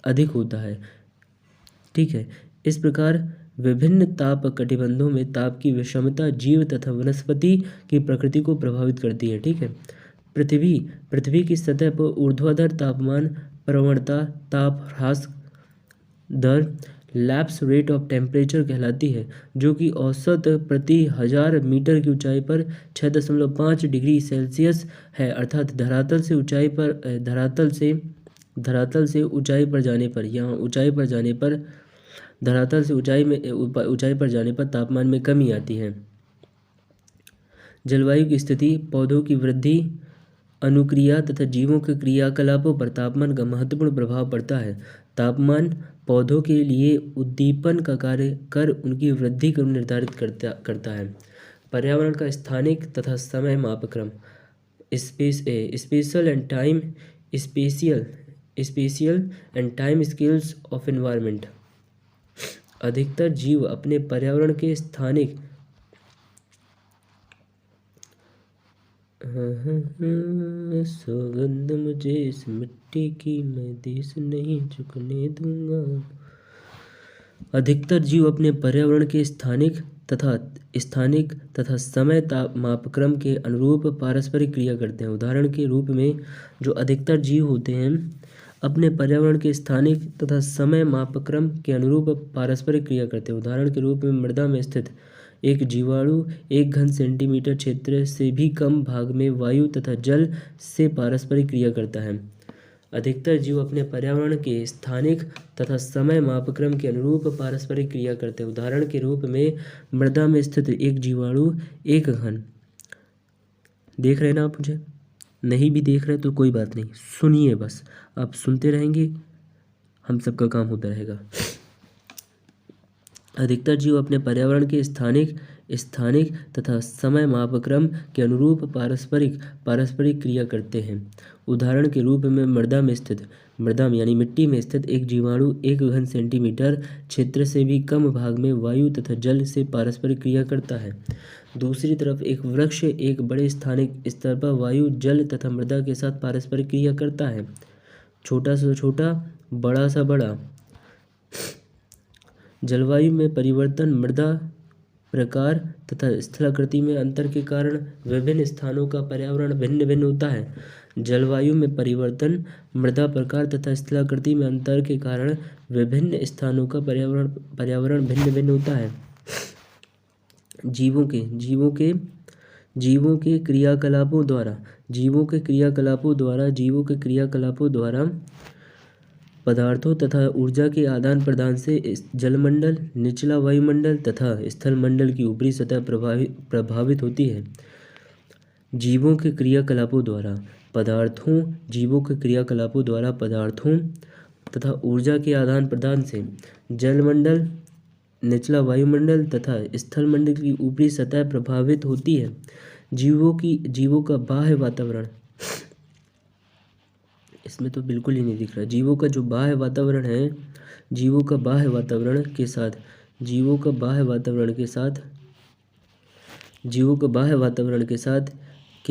अधिक होता है, ठीक है। इस प्रकार विभिन्न ताप कटिबंधों में ताप की विषमता जीव तथा वनस्पति की प्रकृति को प्रभावित करती है, ठीक है। पृथ्वी की सतह पर ऊर्ध्वाधर तापमान प्रवणता ताप ह्रास दर लैप्स रेट ऑफ टेम्परेचर कहलाती है, जो कि औसत प्रति 1000 मीटर की ऊंचाई पर 6.5 डिग्री सेल्सियस है। अर्थात धरातल से ऊंचाई पर जाने पर तापमान में कमी आती है। जलवायु की स्थिति, पौधों की वृद्धि, अनुक्रिया तथा जीवों के क्रियाकलापों पर तापमान का महत्वपूर्ण प्रभाव पड़ता है। तापमान पौधों के लिए उद्दीपन का कार्य कर उनकी वृद्धि को निर्धारित करता है। पर्यावरण का स्थानिक तथा समय मापक्रम, spatial and time scales of environment. अधिकतर जीव अपने पर्यावरण के स्थानिक सौगंध मुझे इस मिट्टी की, मैं देश नहीं झुकने दूंगा। अधिकतर जीव अपने पर्यावरण के स्थानिक तथा समय मापक्रम के अनुरूप पारस्परिक क्रिया करते हैं। उदाहरण के रूप में जो अधिकतर जीव होते हैं अपने पर्यावरण के स्थानिक तथा समय मापक्रम के अनुरूप पारस्परिक क्रिया करते हैं। उदाहरण के रूप में मृदा में स्थित एक जीवाणु 1 घन सेंटीमीटर क्षेत्र से भी कम भाग में वायु तथा जल से पारस्परिक क्रिया करता है। अधिकतर जीव अपने पर्यावरण के स्थानिक तथा समय मापक्रम के अनुरूप पारस्परिक क्रिया करते हैं। उदाहरण के रूप में मृदा में स्थित एक जीवाणु एक घन, देख रहे हैं ना आप मुझे? नहीं भी देख रहे तो कोई बात नहीं, सुनिए बस, आप सुनते रहेंगे, हम सबका काम होता रहेगा। अधिकतर जीव अपने पर्यावरण के स्थानिक तथा समय मापक्रम के अनुरूप पारस्परिक क्रिया करते हैं। उदाहरण के रूप में मृदा में यानी मिट्टी में स्थित एक जीवाणु एक घन सेंटीमीटर क्षेत्र से भी कम भाग में वायु तथा जल से पारस्परिक क्रिया करता है। दूसरी तरफ एक वृक्ष एक बड़े स्थानिक स्तर पर वायु, जल तथा मृदा के साथ पारस्परिक क्रिया करता है। छोटा से छोटा, बड़ा सा बड़ा। जलवायु में परिवर्तन, मृदा प्रकार तथा स्थलाकृति में अंतर के कारण विभिन्न स्थानों का पर्यावरण भिन्न भिन्न होता है। जलवायु में परिवर्तन, मृदा प्रकार तथा स्थलाकृति में अंतर के कारण विभिन्न स्थानों का पर्यावरण भिन्न भिन्न होता है। जीवों के क्रियाकलापों द्वारा पदार्थों तथा ऊर्जा के आदान प्रदान से जलमंडल, निचला वायुमंडल तथा स्थलमंडल की ऊपरी सतह प्रभावित होती है। जीवों के क्रियाकलापों द्वारा पदार्थों तथा ऊर्जा के आदान प्रदान से जलमंडल, निचला वायुमंडल तथा स्थलमंडल की ऊपरी सतह प्रभावित होती है। जीवों का बाह्य वातावरण, इसमें तो बिल्कुल ही नहीं दिख रहा। जीवों का जो बाह्य वातावरण है, जीवों का बाह्य वातावरण के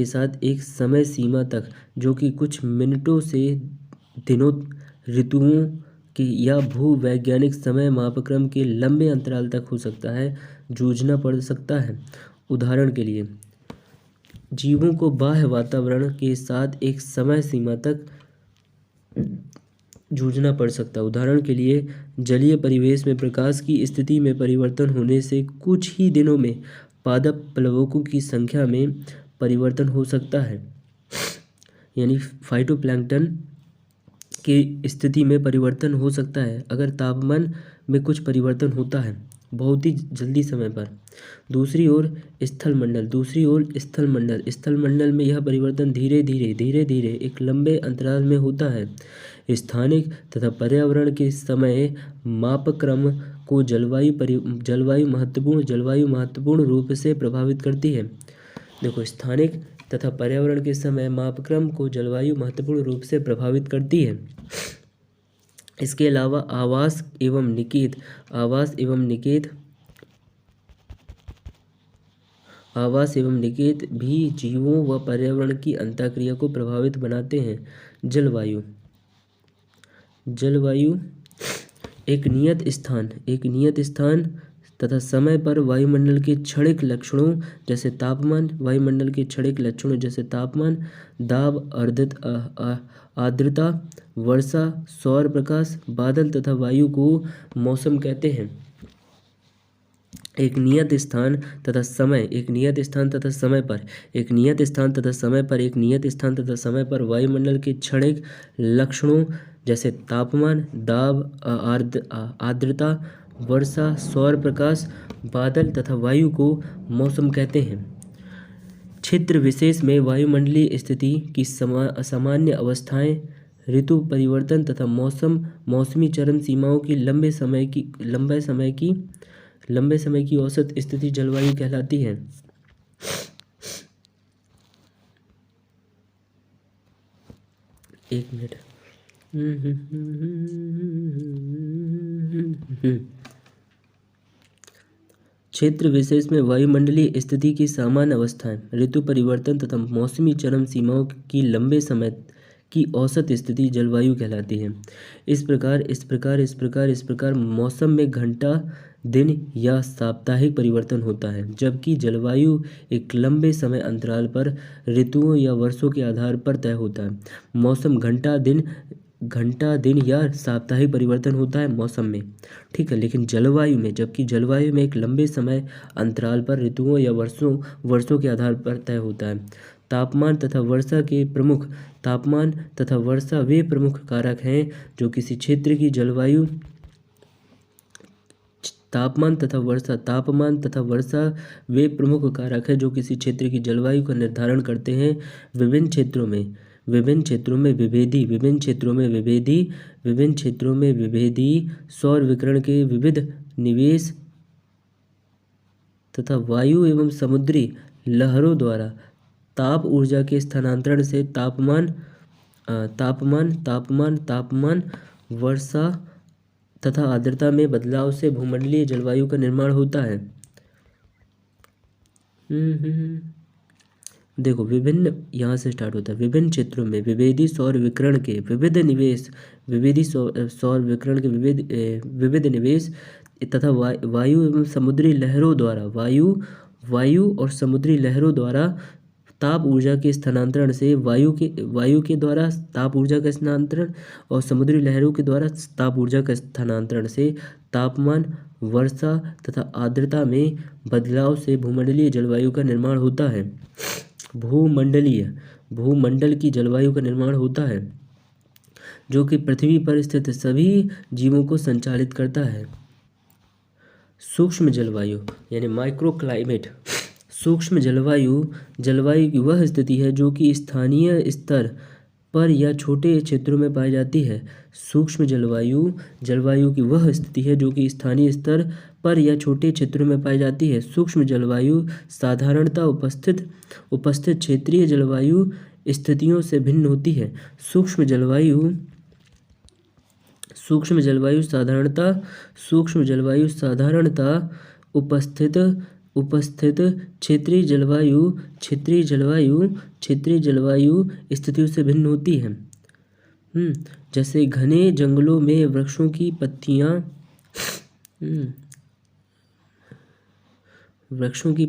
साथ एक समय सीमा तक, जो कि कुछ मिनटों से दिनों, ऋतुओं की या भूवैज्ञानिक समय मापक्रम के लंबे अंतराल तक हो सकता है, जूझना पड़ सकता है। उदाहरण के लिए, जीवों को बाह्य वातावरण के साथ एक समय सीमा तक जूझना पड़ सकता है। उदाहरण के लिए, जलीय परिवेश में प्रकाश की स्थिति में परिवर्तन होने से कुछ ही दिनों में पादप प्लवकों की संख्या में परिवर्तन हो सकता है, यानी फाइटोप्लैंक्टन की स्थिति में परिवर्तन हो सकता है अगर तापमान में कुछ परिवर्तन होता है बहुत ही जल्दी समय पर। दूसरी ओर स्थलमंडल में यह परिवर्तन धीरे धीरे एक लंबे अंतराल में होता है। स्थानिक तथा पर्यावरण के समय मापक्रम को जलवायु महत्वपूर्ण रूप से प्रभावित करती है। देखो, स्थानिक तथा पर्यावरण के समय मापक्रम को जलवायु महत्वपूर्ण रूप से प्रभावित करती है। इसके अलावा आवास एवं निकेत भी जीवों व पर्यावरण की अंतःक्रिया को प्रभावित बनाते हैं। जलवायु एक नियत स्थान तथा समय पर वायुमंडल के क्षणिक लक्षणों जैसे तापमान, दाब, आर्द्रता, वर्षा, सौर प्रकाश, बादल तथा वायु को मौसम कहते हैं। एक नियत स्थान तथा समय पर वायुमंडल के क्षणिक लक्षणों जैसे तापमान, दाब, आर्द्रता, वर्षा, सौर प्रकाश, बादल तथा वायु को मौसम कहते हैं। क्षेत्र विशेष में वायुमंडलीय स्थिति की सामान्य अवस्थाएं, ऋतु परिवर्तन तथा मौसमी चरम सीमाओं की लंबे समय की औसत स्थिति जलवायु कहलाती है। एक मिनट। क्षेत्र विशेष में वायुमंडलीय स्थिति की सामान्य अवस्थाएं, ऋतु परिवर्तन तथा मौसमी चरम सीमाओं की लंबे समय की औसत स्थिति जलवायु कहलाती है। इस प्रकार मौसम में घंटा, दिन या साप्ताहिक परिवर्तन होता है, जबकि जलवायु एक लंबे समय अंतराल पर ऋतुओं या वर्षों के आधार पर तय होता है। मौसम घंटा, दिन या साप्ताहिक परिवर्तन होता है मौसम में, ठीक है। लेकिन जलवायु में एक लंबे समय अंतराल पर ऋतुओं या वर्षों के आधार पर तय होता है। तापमान तथा वर्षा के प्रमुख तापमान तथा वर्षा वे प्रमुख कारक हैं जो किसी क्षेत्र की जलवायु तापमान तथा वर्षा वे प्रमुख कारक हैं जो किसी क्षेत्र की जलवायु का निर्धारण करते हैं। विभिन्न क्षेत्रों में विभेदी सौर विकिरण के विविध निवेश तथा वायु एवं समुद्री लहरों द्वारा ताप ऊर्जा के स्थानांतरण से तापमान वर्षा तथा आर्द्रता में बदलाव से भूमंडलीय जलवायु का निर्माण होता है। देखो यहाँ से स्टार्ट होता है। विभिन्न क्षेत्रों में विभेदी सौर विकिरण के विविध निवेश तथा वायु एवं समुद्री लहरों द्वारा वायु और समुद्री लहरों द्वारा ताप ऊर्जा के स्थानांतरण से वायु के द्वारा ताप ऊर्जा का स्थानांतरण और समुद्री लहरों के द्वारा ताप ऊर्जा का स्थानांतरण से तापमान वर्षा तथा आर्द्रता में बदलाव से भूमंडलीय जलवायु का निर्माण होता है। भूमंडल की जलवायु का निर्माण होता है जो कि पृथ्वी पर स्थित सभी जीवों को संचालित करता है। सूक्ष्म जलवायु यानी माइक्रो क्लाइमेट। सूक्ष्म जलवायु की वह स्थिति है जो कि स्थानीय स्तर पर या छोटे क्षेत्रों में पाई जाती है। सूक्ष्म जलवायु की वह स्थिति है जो कि स्थानीय स्तर पर या छोटे क्षेत्रों में पाई जाती है। सूक्ष्म जलवायु साधारणतः उपस्थित क्षेत्रीय जलवायु स्थितियों से भिन्न होती है। सूक्ष्म जलवायु साधारणतः उपस्थित क्षेत्रीय जलवायु स्थितियों से भिन्न होती है। जैसे घने जंगलों में वृक्षों की पत्तियां वृक्षों की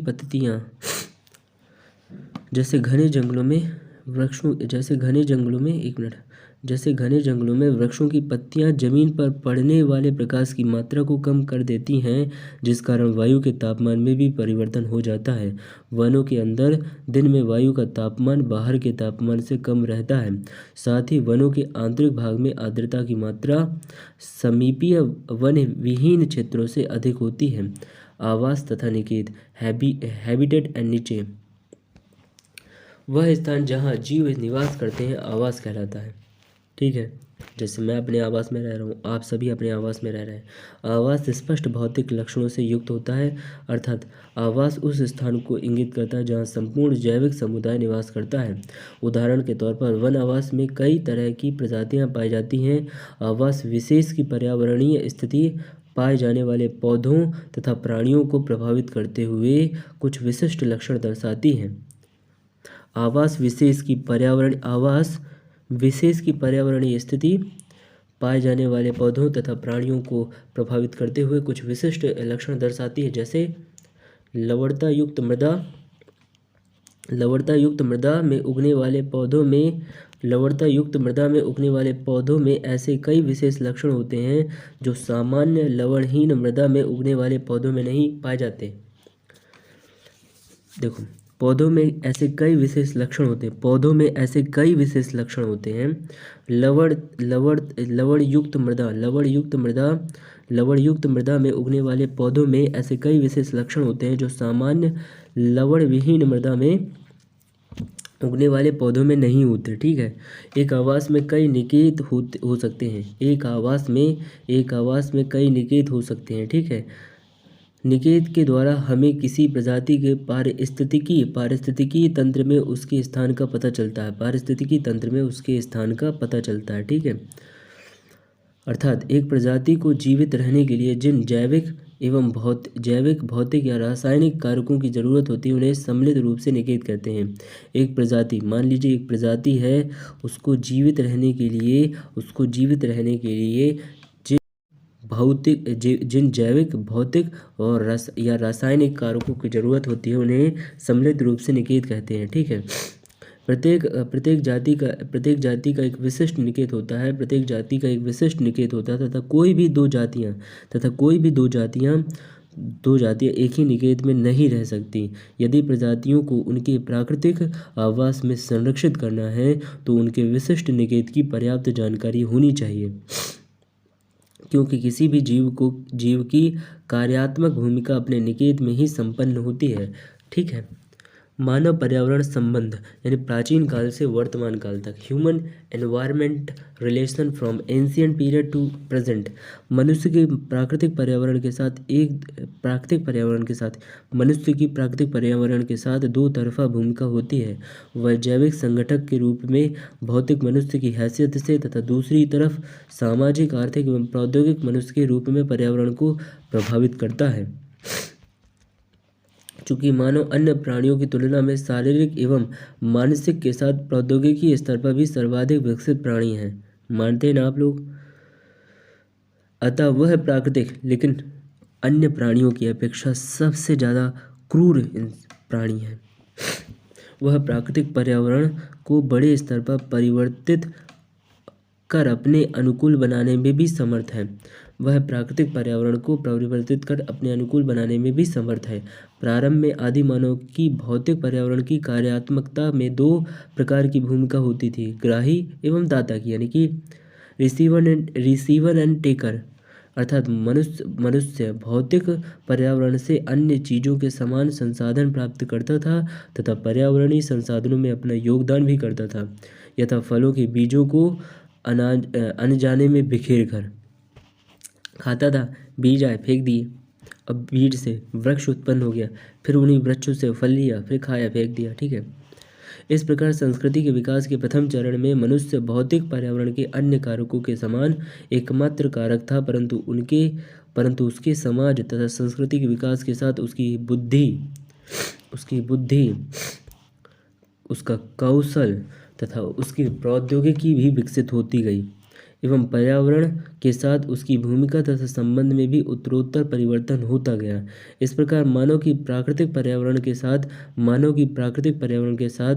पत्तियां जमीन पर पड़ने वाले प्रकाश की मात्रा को कम कर देती हैं, जिस कारण वायु के तापमान में भी परिवर्तन हो जाता है। वनों के अंदर दिन में वायु का तापमान बाहर के तापमान से कम रहता है। साथ ही वनों के आंतरिक भाग में आर्द्रता की मात्रा समीपीय वन विहीन क्षेत्रों से अधिक होती है। आवास तथा निकेत हैबिटेट एंड नीचे वह स्थान जहाँ जीव निवास करते हैं आवास कहलाता है। ठीक है, जैसे मैं अपने आवास में रह रहा हूँ, आप सभी अपने आवास में रह रहे हैं। आवास स्पष्ट भौतिक लक्षणों से युक्त होता है, अर्थात आवास उस स्थान को इंगित करता है जहाँ संपूर्ण जैविक समुदाय निवास करता है। उदाहरण के तौर पर वन आवास में कई तरह की प्रजातियाँ पाई जाती हैं। आवास विशेष की पर्यावरणीय स्थिति पाए जाने वाले पौधों तथा प्राणियों को प्रभावित करते हुए कुछ विशिष्ट लक्षण दर्शाती हैं। आवास विशेष की पर्यावरणीय स्थिति पाए जाने वाले पौधों तथा प्राणियों को प्रभावित करते हुए कुछ विशिष्ट लक्षण दर्शाती है। जैसे लवणता युक्त मृदा में उगने वाले पौधों में ऐसे कई विशेष लक्षण होते हैं जो सामान्य लवणहीन मृदा में उगने वाले पौधों में नहीं पाए जाते। देखो, पौधों में ऐसे कई विशेष लक्षण होते हैं। लवण युक्त मृदा में उगने वाले पौधों में ऐसे कई विशेष लक्षण होते हैं जो सामान्य लवण विहीन मृदा में उगने वाले पौधों में नहीं होते। ठीक है, एक आवास में कई निकेत हो सकते हैं। एक आवास में कई निकेत हो सकते हैं। ठीक है, निकेत के द्वारा हमें किसी प्रजाति के पारिस्थितिकी तंत्र में उसके स्थान का पता चलता है। ठीक है, अर्थात एक प्रजाति को जीवित रहने के लिए जिन जैविक भौतिक या रासायनिक कारकों की जरूरत होती है उन्हें सम्मिलित रूप से निकेत कहते हैं। मान लीजिए एक प्रजाति है, उसको जीवित रहने के लिए जिन जैविक भौतिक और रासायनिक कारकों की जरूरत होती है उन्हें सम्मिलित रूप से निकेत कहते हैं। ठीक है, प्रत्येक जाति का एक विशिष्ट निकेत होता है। तथा कोई भी दो जातियां दो जातियाँ एक ही निकेत में नहीं रह सकती। यदि प्रजातियों को उनके प्राकृतिक आवास में संरक्षित करना है तो उनके विशिष्ट निकेत की पर्याप्त जानकारी होनी चाहिए, क्योंकि किसी भी जीव की कार्यात्मक भूमिका अपने निकेत में ही संपन्न होती है। ठीक है। मानव पर्यावरण संबंध यानी प्राचीन काल से वर्तमान काल तक, human environment relation from ancient period to present. मनुष्य के प्राकृतिक पर्यावरण के साथ मनुष्य की प्राकृतिक पर्यावरण के साथ दो तरफा भूमिका होती है। वह जैविक संगठक के रूप में भौतिक मनुष्य की हैसियत से तथा दूसरी तरफ सामाजिक, आर्थिक एवं प्रौद्योगिक मनुष्य के रूप में पर्यावरण को प्रभावित करता है। चूँकि मानव अन्य प्राणियों की तुलना में शारीरिक एवं मानसिक के साथ प्रौद्योगिकी स्तर पर भी सर्वाधिक विकसित प्राणी हैं, मानते हैं ना आप लोग। अतः वह प्राकृतिक लेकिन अन्य प्राणियों की अपेक्षा सबसे ज़्यादा क्रूर प्राणी है। वह प्राकृतिक पर्यावरण को बड़े स्तर पर परिवर्तित कर अपने अनुकूल बनाने में भी समर्थ है। प्रारंभ में आदि मानव की भौतिक पर्यावरण की कार्यात्मकता में दो प्रकार की भूमिका होती थी, ग्राही एवं दाता की, यानी कि रिसीवर एंड टेकर। अर्थात मनुष्य भौतिक पर्यावरण से अन्य चीज़ों के समान संसाधन प्राप्त करता था तथा पर्यावरणीय संसाधनों में अपना योगदान भी करता था, यथा फलों के बीजों को अनजाने में बिखेर कर खाता था। बीज आए फेंक दिए, अब बीज से वृक्ष उत्पन्न हो गया, फिर उन्हीं वृक्षों से फल लिया, फिर खाया, फेंक दिया। ठीक है। इस प्रकार संस्कृति के विकास के प्रथम चरण में मनुष्य भौतिक पर्यावरण के अन्य कारकों के समान एकमात्र कारक था, परंतु उसके समाज तथा संस्कृति के विकास के साथ उसकी बुद्धि, उसका कौशल तथा उसकी प्रौद्योगिकी भी विकसित होती गई एवं पर्यावरण के साथ उसकी भूमिका तथा संबंध में भी उत्तरोत्तर परिवर्तन होता गया। इस प्रकार मानव की प्राकृतिक पर्यावरण के साथ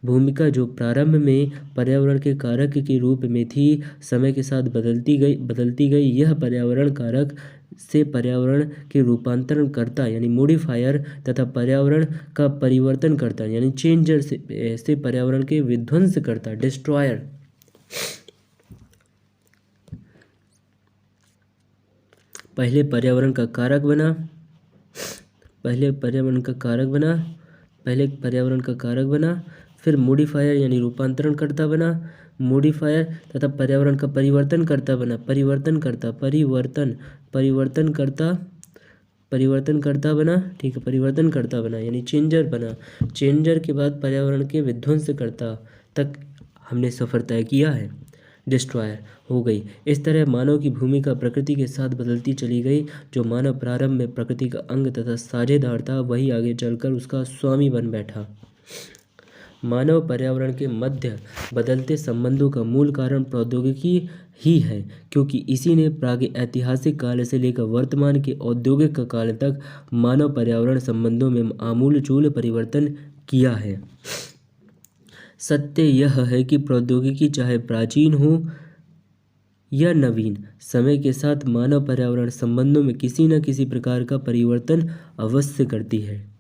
भूमिका, जो प्रारंभ में पर्यावरण के कारक के रूप में थी, समय के साथ बदलती गई। यह पर्यावरण कारक से पर्यावरण के रूपांतरण करता यानी मोडिफायर तथा पर्यावरण का परिवर्तन करता यानी चेंजर से पर्यावरण के विध्वंस करता डिस्ट्रॉयर। पहले पर्यावरण का कारक बना, फिर मोडिफायर यानी रूपांतरण करता बना, मोडिफायर तथा पर्यावरण का परिवर्तन करता बना, परिवर्तन करता बना यानी चेंजर बना, चेंजर के बाद पर्यावरण के विध्वंस करता तक हमने सफर तय किया है, डिस्ट्रॉयर हो गई। इस तरह मानव की भूमिका प्रकृति के साथ बदलती चली गई। जो मानव प्रारंभ में प्रकृति का अंग तथा साझेदार था, वही आगे चलकर उसका स्वामी बन बैठा। मानव पर्यावरण के मध्य बदलते संबंधों का मूल कारण प्रौद्योगिकी ही है, क्योंकि इसी ने प्रागैतिहासिक काल से लेकर वर्तमान के औद्योगिक काल तक मानव पर्यावरण संबंधों में आमूलचूल परिवर्तन किया है। सत्य यह है कि प्रौद्योगिकी चाहे प्राचीन हो या नवीन, समय के साथ मानव पर्यावरण संबंधों में किसी न किसी प्रकार का परिवर्तन अवश्य करती है।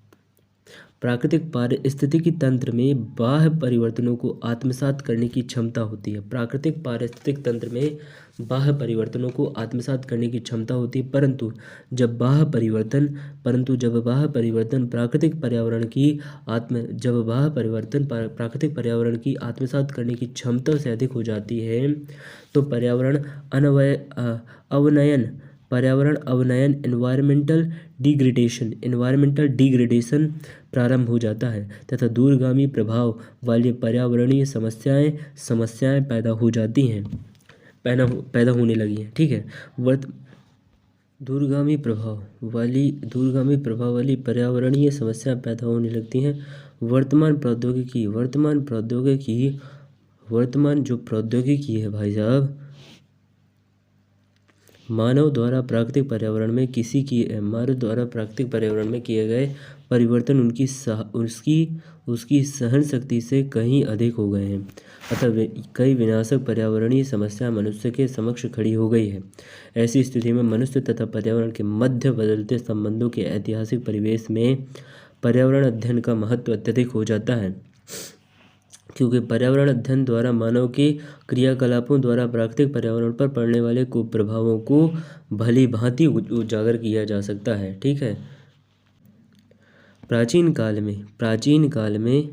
प्राकृतिक पारिस्थितिकी तंत्र में बाह्य परिवर्तनों को आत्मसात करने की क्षमता होती है। प्राकृतिक पारिस्थितिक तंत्र में बाह्य परिवर्तनों को आत्मसात करने की क्षमता होती है, परंतु जब बाह्य परिवर्तन प्राकृतिक पर्यावरण की आत्मसात करने की क्षमता से अधिक हो जाती है, तो पर्यावरण अवनयन एनवायरमेंटल डिग्रेडेशन प्रारंभ हो जाता है तथा दूरगामी प्रभाव वाली पर्यावरणीय समस्याएं पैदा होने लगी हैं। ठीक है। दूरगामी प्रभाव वाली पर्यावरणीय समस्याएं पैदा होने लगती हैं। वर्तमान जो प्रौद्योगिकी है भाई साहब, मानव द्वारा प्राकृतिक पर्यावरण में किए गए परिवर्तन उसकी सहन शक्ति से कहीं अधिक हो गए हैं। अतः कई विनाशक पर्यावरणीय समस्या मनुष्य के समक्ष खड़ी हो गई है। ऐसी स्थिति में मनुष्य तथा पर्यावरण के मध्य बदलते संबंधों के ऐतिहासिक परिवेश में पर्यावरण अध्ययन का महत्व अत्यधिक हो जाता है, क्योंकि पर्यावरण अध्ययन द्वारा मानव के क्रियाकलापों द्वारा प्राकृतिक पर्यावरण पर पड़ने वाले कुप्रभावों को भली भांति उजागर किया जा सकता है। ठीक है। प्राचीन काल में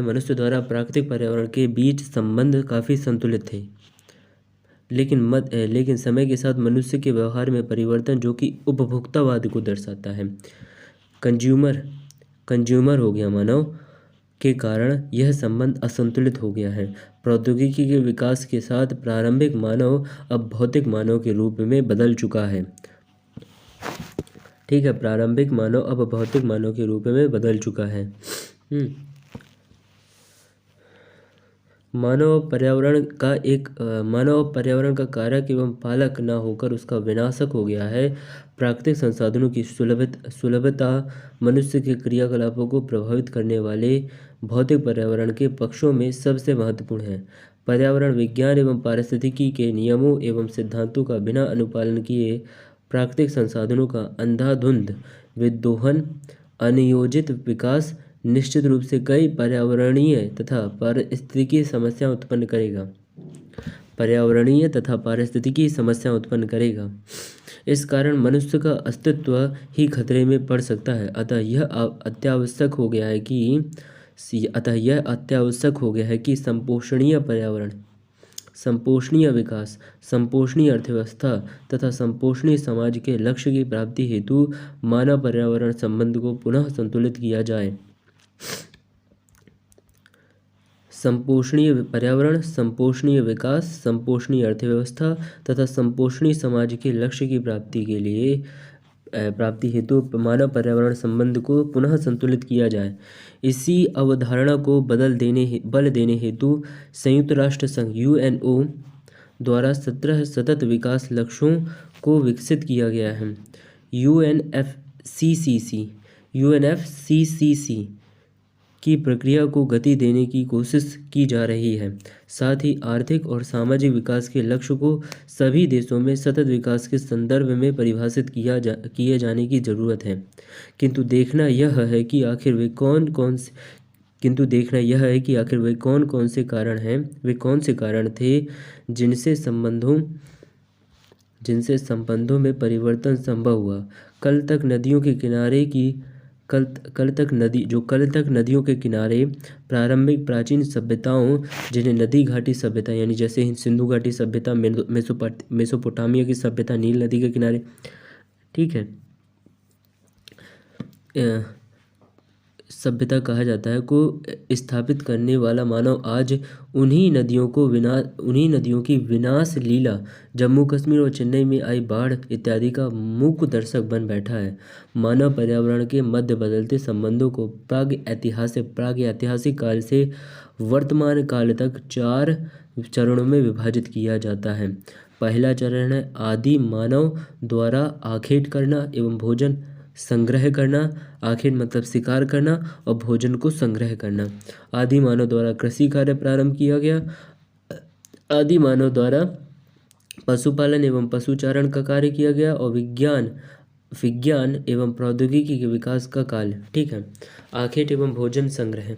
मनुष्य द्वारा प्राकृतिक पर्यावरण के बीच संबंध काफ़ी संतुलित थे, लेकिन समय के साथ मनुष्य के व्यवहार में परिवर्तन, जो कि उपभोक्तावाद को दर्शाता है, कंज्यूमर हो गया मानव, के कारण यह संबंध असंतुलित हो गया है। प्रौद्योगिकी के विकास के साथ प्रारंभिक मानव अब भौतिक मानव के रूप में बदल चुका है। ठीक है, प्रारंभिक मानव अब भौतिक मानव के रूप में बदल चुका है। मानव पर्यावरण का कारक एवं पालक न होकर उसका विनाशक हो गया है। प्राकृतिक संसाधनों की सुलभता मनुष्य के क्रियाकलापों को प्रभावित करने वाले भौतिक पर्यावरण के पक्षों में सबसे महत्वपूर्ण है। पर्यावरण विज्ञान एवं पारिस्थितिकी के नियमों एवं सिद्धांतों का बिना अनुपालन किए प्राकृतिक संसाधनों का अंधाधुंध विदोहन, अनियोजित विकास निश्चित रूप से कई पर्यावरणीय तथा पारिस्थितिकी समस्याएं उत्पन्न करेगा। इस कारण मनुष्य का अस्तित्व ही खतरे में पड़ सकता है। अतः यह अत्यावश्यक हो गया है कि संपोषणीय पर्यावरण, संपोषणीय विकास, संपोषणीय अर्थव्यवस्था तथा संपोषणीय समाज के लक्ष्य की प्राप्ति हेतु मानव पर्यावरण संबंध को पुनः संतुलित किया जाए। संपोषणीय पर्यावरण, संपोषणीय विकास, संपोषणीय अर्थव्यवस्था तथा संपोषणीय समाज के लक्ष्य की प्राप्ति हेतु मानव पर्यावरण संबंध को पुनः संतुलित किया जाए। इसी अवधारणा को बल देने हेतु संयुक्त राष्ट्र संघ UNO द्वारा 17 सतत विकास लक्ष्यों को विकसित किया गया है। UNFCCC की प्रक्रिया को गति देने की कोशिश की जा रही है। साथ ही आर्थिक और सामाजिक विकास के लक्ष्य को सभी देशों में सतत विकास के संदर्भ में परिभाषित किए जाने की ज़रूरत है। किंतु देखना यह है कि आखिर वे कौन कौन से कारण थे जिनसे संबंधों में परिवर्तन संभव हुआ। कल तक नदियों के किनारे प्रारंभिक प्राचीन सभ्यताओं, जिन्हें नदी घाटी सभ्यता यानी जैसे सिंधु घाटी सभ्यता, मेसोपोटामिया की सभ्यता नील नदी के किनारे, ठीक है, सभ्यता कहा जाता है, को स्थापित करने वाला मानव आज उन्हीं नदियों की विनाश लीला, जम्मू कश्मीर और चेन्नई में आई बाढ़ इत्यादि का मूक दर्शक बन बैठा है। मानव पर्यावरण के मध्य बदलते संबंधों को प्रागैतिहासिक काल से वर्तमान काल तक 4 चरणों में विभाजित किया जाता है। पहला चरण है आदि मानव द्वारा आखेट करना एवं भोजन संग्रह करना। आखेट मतलब शिकार करना और भोजन को संग्रह करना। आदि मानव द्वारा कृषि कार्य प्रारंभ किया गया। आदि मानव द्वारा पशुपालन एवं पशुचारण का कार्य किया गया। और विज्ञान एवं प्रौद्योगिकी के विकास का काल, ठीक है। आखेट एवं भोजन संग्रह,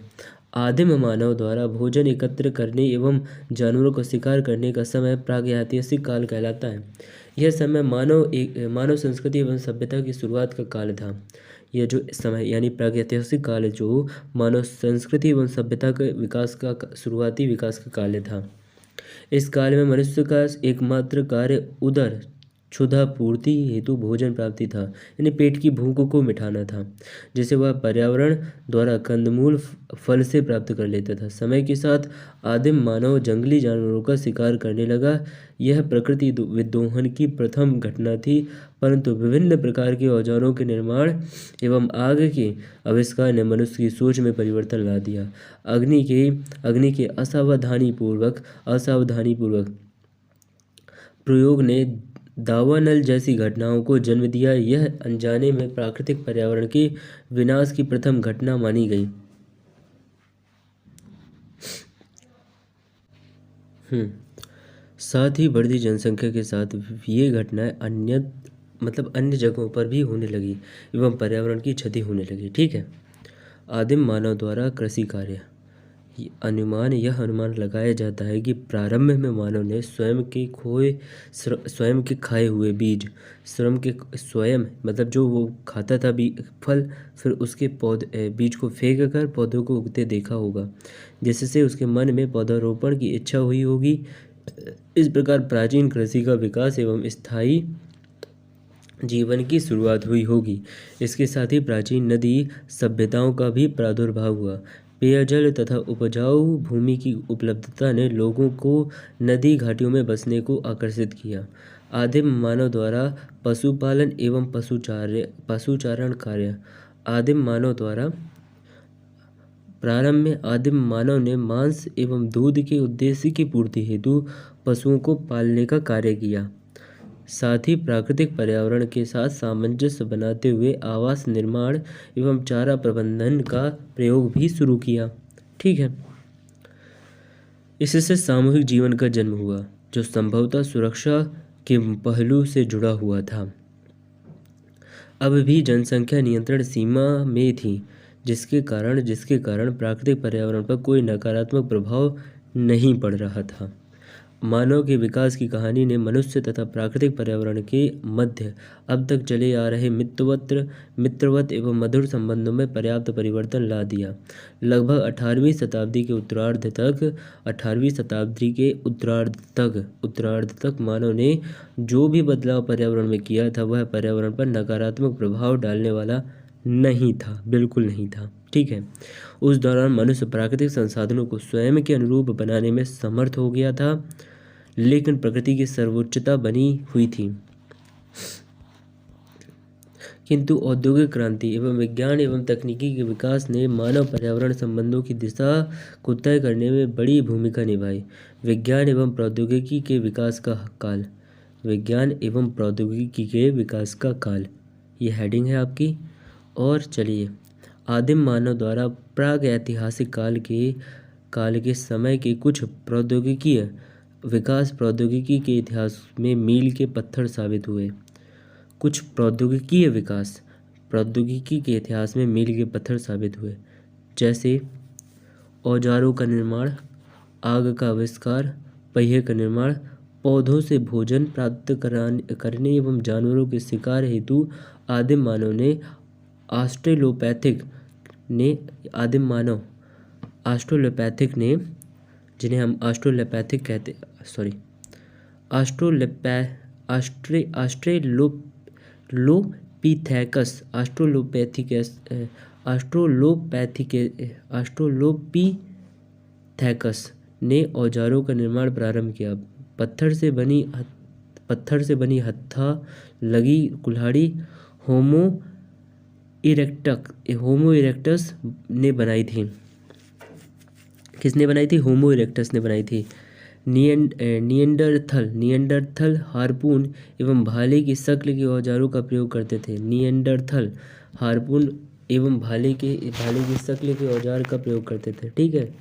आदिम मानव द्वारा भोजन एकत्र करने एवं जानवरों का शिकार करने का समय प्रागैतिहासिक काल कहलाता है। यह समय मानव संस्कृति एवं सभ्यता की शुरुआत का काल था। यह जो समय यानी प्रागैतिहासिक काल जो मानव संस्कृति एवं सभ्यता के शुरुआती विकास का काल था। इस काल में मनुष्य का एकमात्र कार्य उदर क्षुधा पूर्ति हेतु भोजन प्राप्ति था, यानी पेट की भूख को मिटाना था, जिसे वह पर्यावरण द्वारा कंदमूल फल से प्राप्त कर लेता था। समय के साथ आदिम मानव जंगली जानवरों का शिकार करने लगा। यह प्रकृति विदोहन की प्रथम घटना थी, परंतु विभिन्न प्रकार के औजारों के निर्माण एवं आग के आविष्कार ने मनुष्य की सोच में परिवर्तन ला दिया। अग्नि के असावधानीपूर्वक प्रयोग ने दावानल जैसी घटनाओं को जन्म दिया। यह अनजाने में प्राकृतिक पर्यावरण के विनाश की प्रथम घटना मानी गई। साथ ही बढ़ती जनसंख्या के साथ ये घटनाएं अन्य जगहों पर भी होने लगी एवं पर्यावरण की क्षति होने लगी। ठीक है। आदिम मानव द्वारा कृषि कार्य। यह अनुमान लगाया जाता है कि प्रारंभ में मानव ने स्वयं के खाए हुए बीज, स्वयं मतलब जो वो खाता था फल, फिर उसके बीज को फेंक कर पौधों को उगते देखा होगा, जिससे उसके मन में पौधारोपण की इच्छा हुई होगी। इस प्रकार प्राचीन कृषि का विकास एवं स्थायी जीवन की शुरुआत हुई होगी। इसके साथ ही प्राचीन नदी सभ्यताओं का भी प्रादुर्भाव हुआ। पेयजल तथा उपजाऊ भूमि की उपलब्धता ने लोगों को नदी घाटियों में बसने को आकर्षित किया। आदिम मानव द्वारा पशुपालन एवं पशुचारण कार्य। प्रारंभ में आदिम मानव ने मांस एवं दूध के उद्देश्य की पूर्ति हेतु पशुओं को पालने का कार्य किया। साथ ही प्राकृतिक पर्यावरण के साथ सामंजस्य बनाते हुए आवास निर्माण एवं चारा प्रबंधन का प्रयोग भी शुरू किया। ठीक है। इससे सामूहिक जीवन का जन्म हुआ, जो संभवतः सुरक्षा के पहलू से जुड़ा हुआ था। अब भी जनसंख्या नियंत्रण सीमा में थी, जिसके कारण प्राकृतिक पर्यावरण पर कोई नकारात्मक प्रभाव नहीं पड़ रहा था। मानव के विकास की कहानी ने मनुष्य तथा प्राकृतिक पर्यावरण के मध्य अब तक चले आ रहे मित्रवत एवं मधुर संबंधों में पर्याप्त परिवर्तन ला दिया। लगभग 18वीं शताब्दी के उत्तरार्ध तक मानव ने जो भी बदलाव पर्यावरण में किया था, वह पर्यावरण पर नकारात्मक प्रभाव डालने वाला नहीं था, बिल्कुल नहीं था। ठीक है। उस दौरान मनुष्य प्राकृतिक संसाधनों को स्वयं के अनुरूप बनाने में समर्थ हो गया था, लेकिन प्रकृति की सर्वोच्चता बनी हुई थी। किंतु औद्योगिक क्रांति एवं विज्ञान एवं तकनीकी के विकास ने मानव पर्यावरण संबंधों की दिशा को तय करने में बड़ी भूमिका निभाई। विज्ञान एवं प्रौद्योगिकी के विकास का काल, ये हेडिंग है आपकी। और चलिए, आदिम मानव द्वारा प्राग ऐतिहासिक काल के समय के कुछ प्रौद्योगिकीय विकास प्रौद्योगिकी के इतिहास में मील के पत्थर साबित हुए। जैसे औजारों का निर्माण, आग का आविष्कार, पहिए का निर्माण, पौधों से भोजन प्राप्त करने एवं जानवरों के शिकार हेतु आदिम मानव ने जिन्हें हम ऑस्ट्रेलोपैथिकस ने औजारों का निर्माण प्रारंभ किया। पत्थर से बनी हत्था लगी कुल्हाड़ी होमो इरेक्टस ने बनाई थी। किसने बनाई थी? होमो इरेक्टस ने बनाई थी। निएंडरथल हार्पून एवं भाले की शक्ल के औजारों का प्रयोग करते थे। निएंडरथल हार्पून एवं भाले की शक्ल के औजार का प्रयोग करते थे। ठीक है।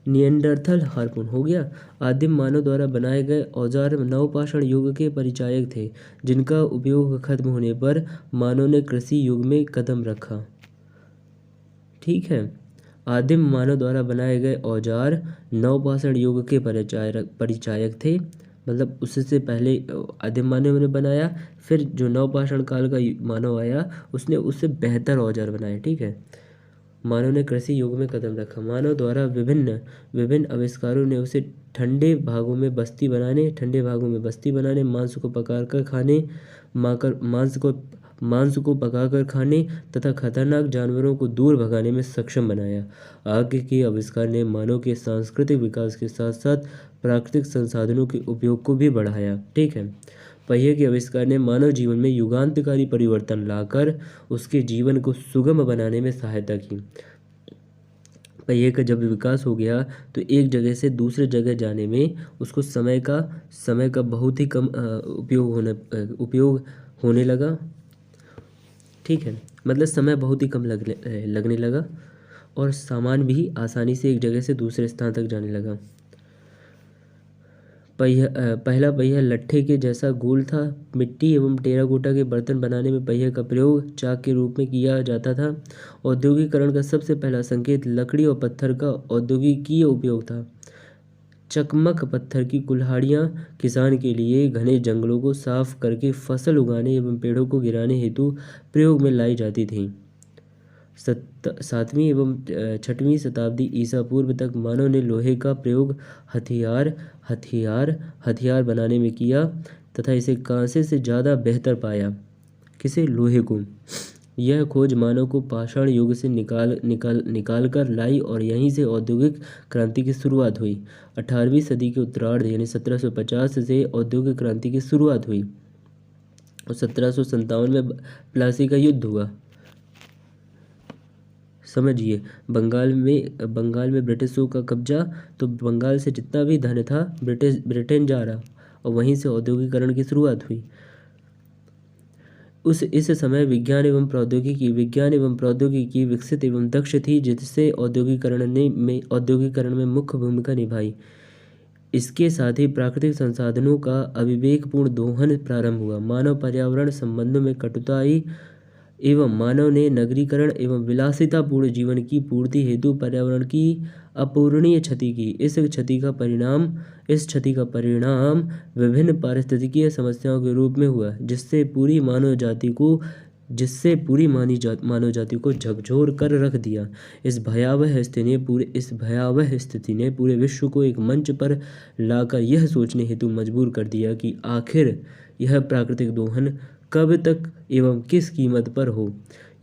निएंडरथल हार्पून हो गया। आदिम मानव द्वारा बनाए गए औजार नवपाषाण युग के परिचायक थे, जिनका उपयोग खत्म होने पर मानव ने कृषि युग में कदम रखा। ठीक है। आदिम मानव द्वारा बनाए गए औजार नवपाषाण युग के परिचायक थे, मतलब उससे पहले आदिम मानव ने बनाया, फिर जो नवपाषाण काल का मानव आया उसने उससे बेहतर औजार बनाए। ठीक है। मानव ने कृषि युग में कदम रखा। मानव द्वारा विभिन्न आविष्कारों ने उसे ठंडे भागों में बस्ती बनाने, मांस को पकाकर खाने तथा खतरनाक जानवरों को दूर भगाने में सक्षम बनाया। आग के आविष्कार ने मानव के सांस्कृतिक विकास के साथ साथ प्राकृतिक संसाधनों के उपयोग को भी बढ़ाया। ठीक है। पहिए के आविष्कार ने मानव जीवन में युगांतकारी परिवर्तन लाकर उसके जीवन को सुगम बनाने में सहायता की। पहिए का जब विकास हो गया तो एक जगह से दूसरे जगह जाने में उसको समय का बहुत ही कम उपयोग होने लगा। ठीक है, मतलब समय बहुत ही कम लगने लगा और सामान भी आसानी से एक जगह से दूसरे स्थान तक जाने लगा। पहला पहिया लट्ठे के जैसा गोल था। मिट्टी एवं टेराकोटा के बर्तन बनाने में पहिए का प्रयोग चाक के रूप में किया जाता था। औद्योगिकरण का सबसे पहला संकेत लकड़ी और पत्थर का औद्योगिकीय उपयोग था। चकमक पत्थर की कुल्हाड़ियाँ किसान के लिए घने जंगलों को साफ करके फसल उगाने एवं पेड़ों को गिराने हेतु प्रयोग में लाई जाती थीं। 7वीं एवं 6वीं शताब्दी ईसा पूर्व तक मानव ने लोहे का प्रयोग हथियार बनाने में किया तथा इसे कांसे से ज़्यादा बेहतर पाया। किसे? लोहे को। यह खोज मानव को पाषाण युग से निकाल कर लाई और यहीं से औद्योगिक क्रांति की शुरुआत हुई। 18वीं सदी के उत्तरार्ध यानी 1750 से औद्योगिक क्रांति की शुरुआत हुई और 1757 में प्लासी का युद्ध हुआ। समझिए, बंगाल में ब्रिटिशों का कब्जा, तो बंगाल से जितना भी धन था ब्रिटेन जा रहा और वहीं से औद्योगिकरण की शुरुआत हुई। इस समय विज्ञान एवं प्रौद्योगिकी विकसित एवं दक्ष थी, जिससे औद्योगिकरण में मुख्य भूमिका निभाई। इसके साथ ही प्राकृतिक संसाधनों का अविवेकपूर्ण दोहन प्रारंभ हुआ। मानव पर्यावरण संबंधों में कटुता आई एवं मानव ने नगरीकरण एवं विलासितापूर्ण जीवन की पूर्ति हेतु पर्यावरण की अपूरणीय क्षति की। इस क्षति का परिणाम विभिन्न पारिस्थितिकीय समस्याओं के रूप में हुआ, जिससे पूरी मानव जाति को झकझोर कर रख दिया। इस भयावह स्थिति ने पूरे विश्व को एक मंच पर लाकर यह सोचने हेतु मजबूर कर दिया कि आखिर यह प्राकृतिक दोहन कब तक एवं किस कीमत पर हो।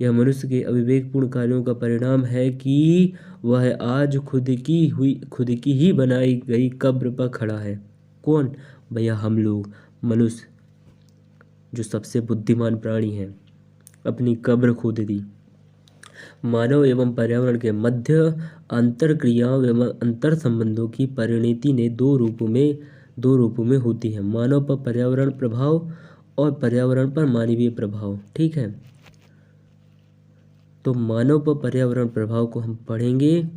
यह मनुष्य के अविवेकपूर्ण कार्यों का परिणाम है कि वह आज खुद की ही बनाई गई कब्र पर खड़ा है। कौन? भैया हम लोग, मनुष्य, जो सबसे बुद्धिमान प्राणी हैं, अपनी कब्र खोद दी। मानव एवं पर्यावरण के मध्य अंतर क्रियाओं एवं अंतर संबंधों की परिणति ने दो रूपों में होती है: मानव पर पर्यावरण प्रभाव और पर्यावरण पर मानवीय प्रभाव। ठीक है, तो मानव पर पर्यावरण प्रभाव को हम पढ़ेंगे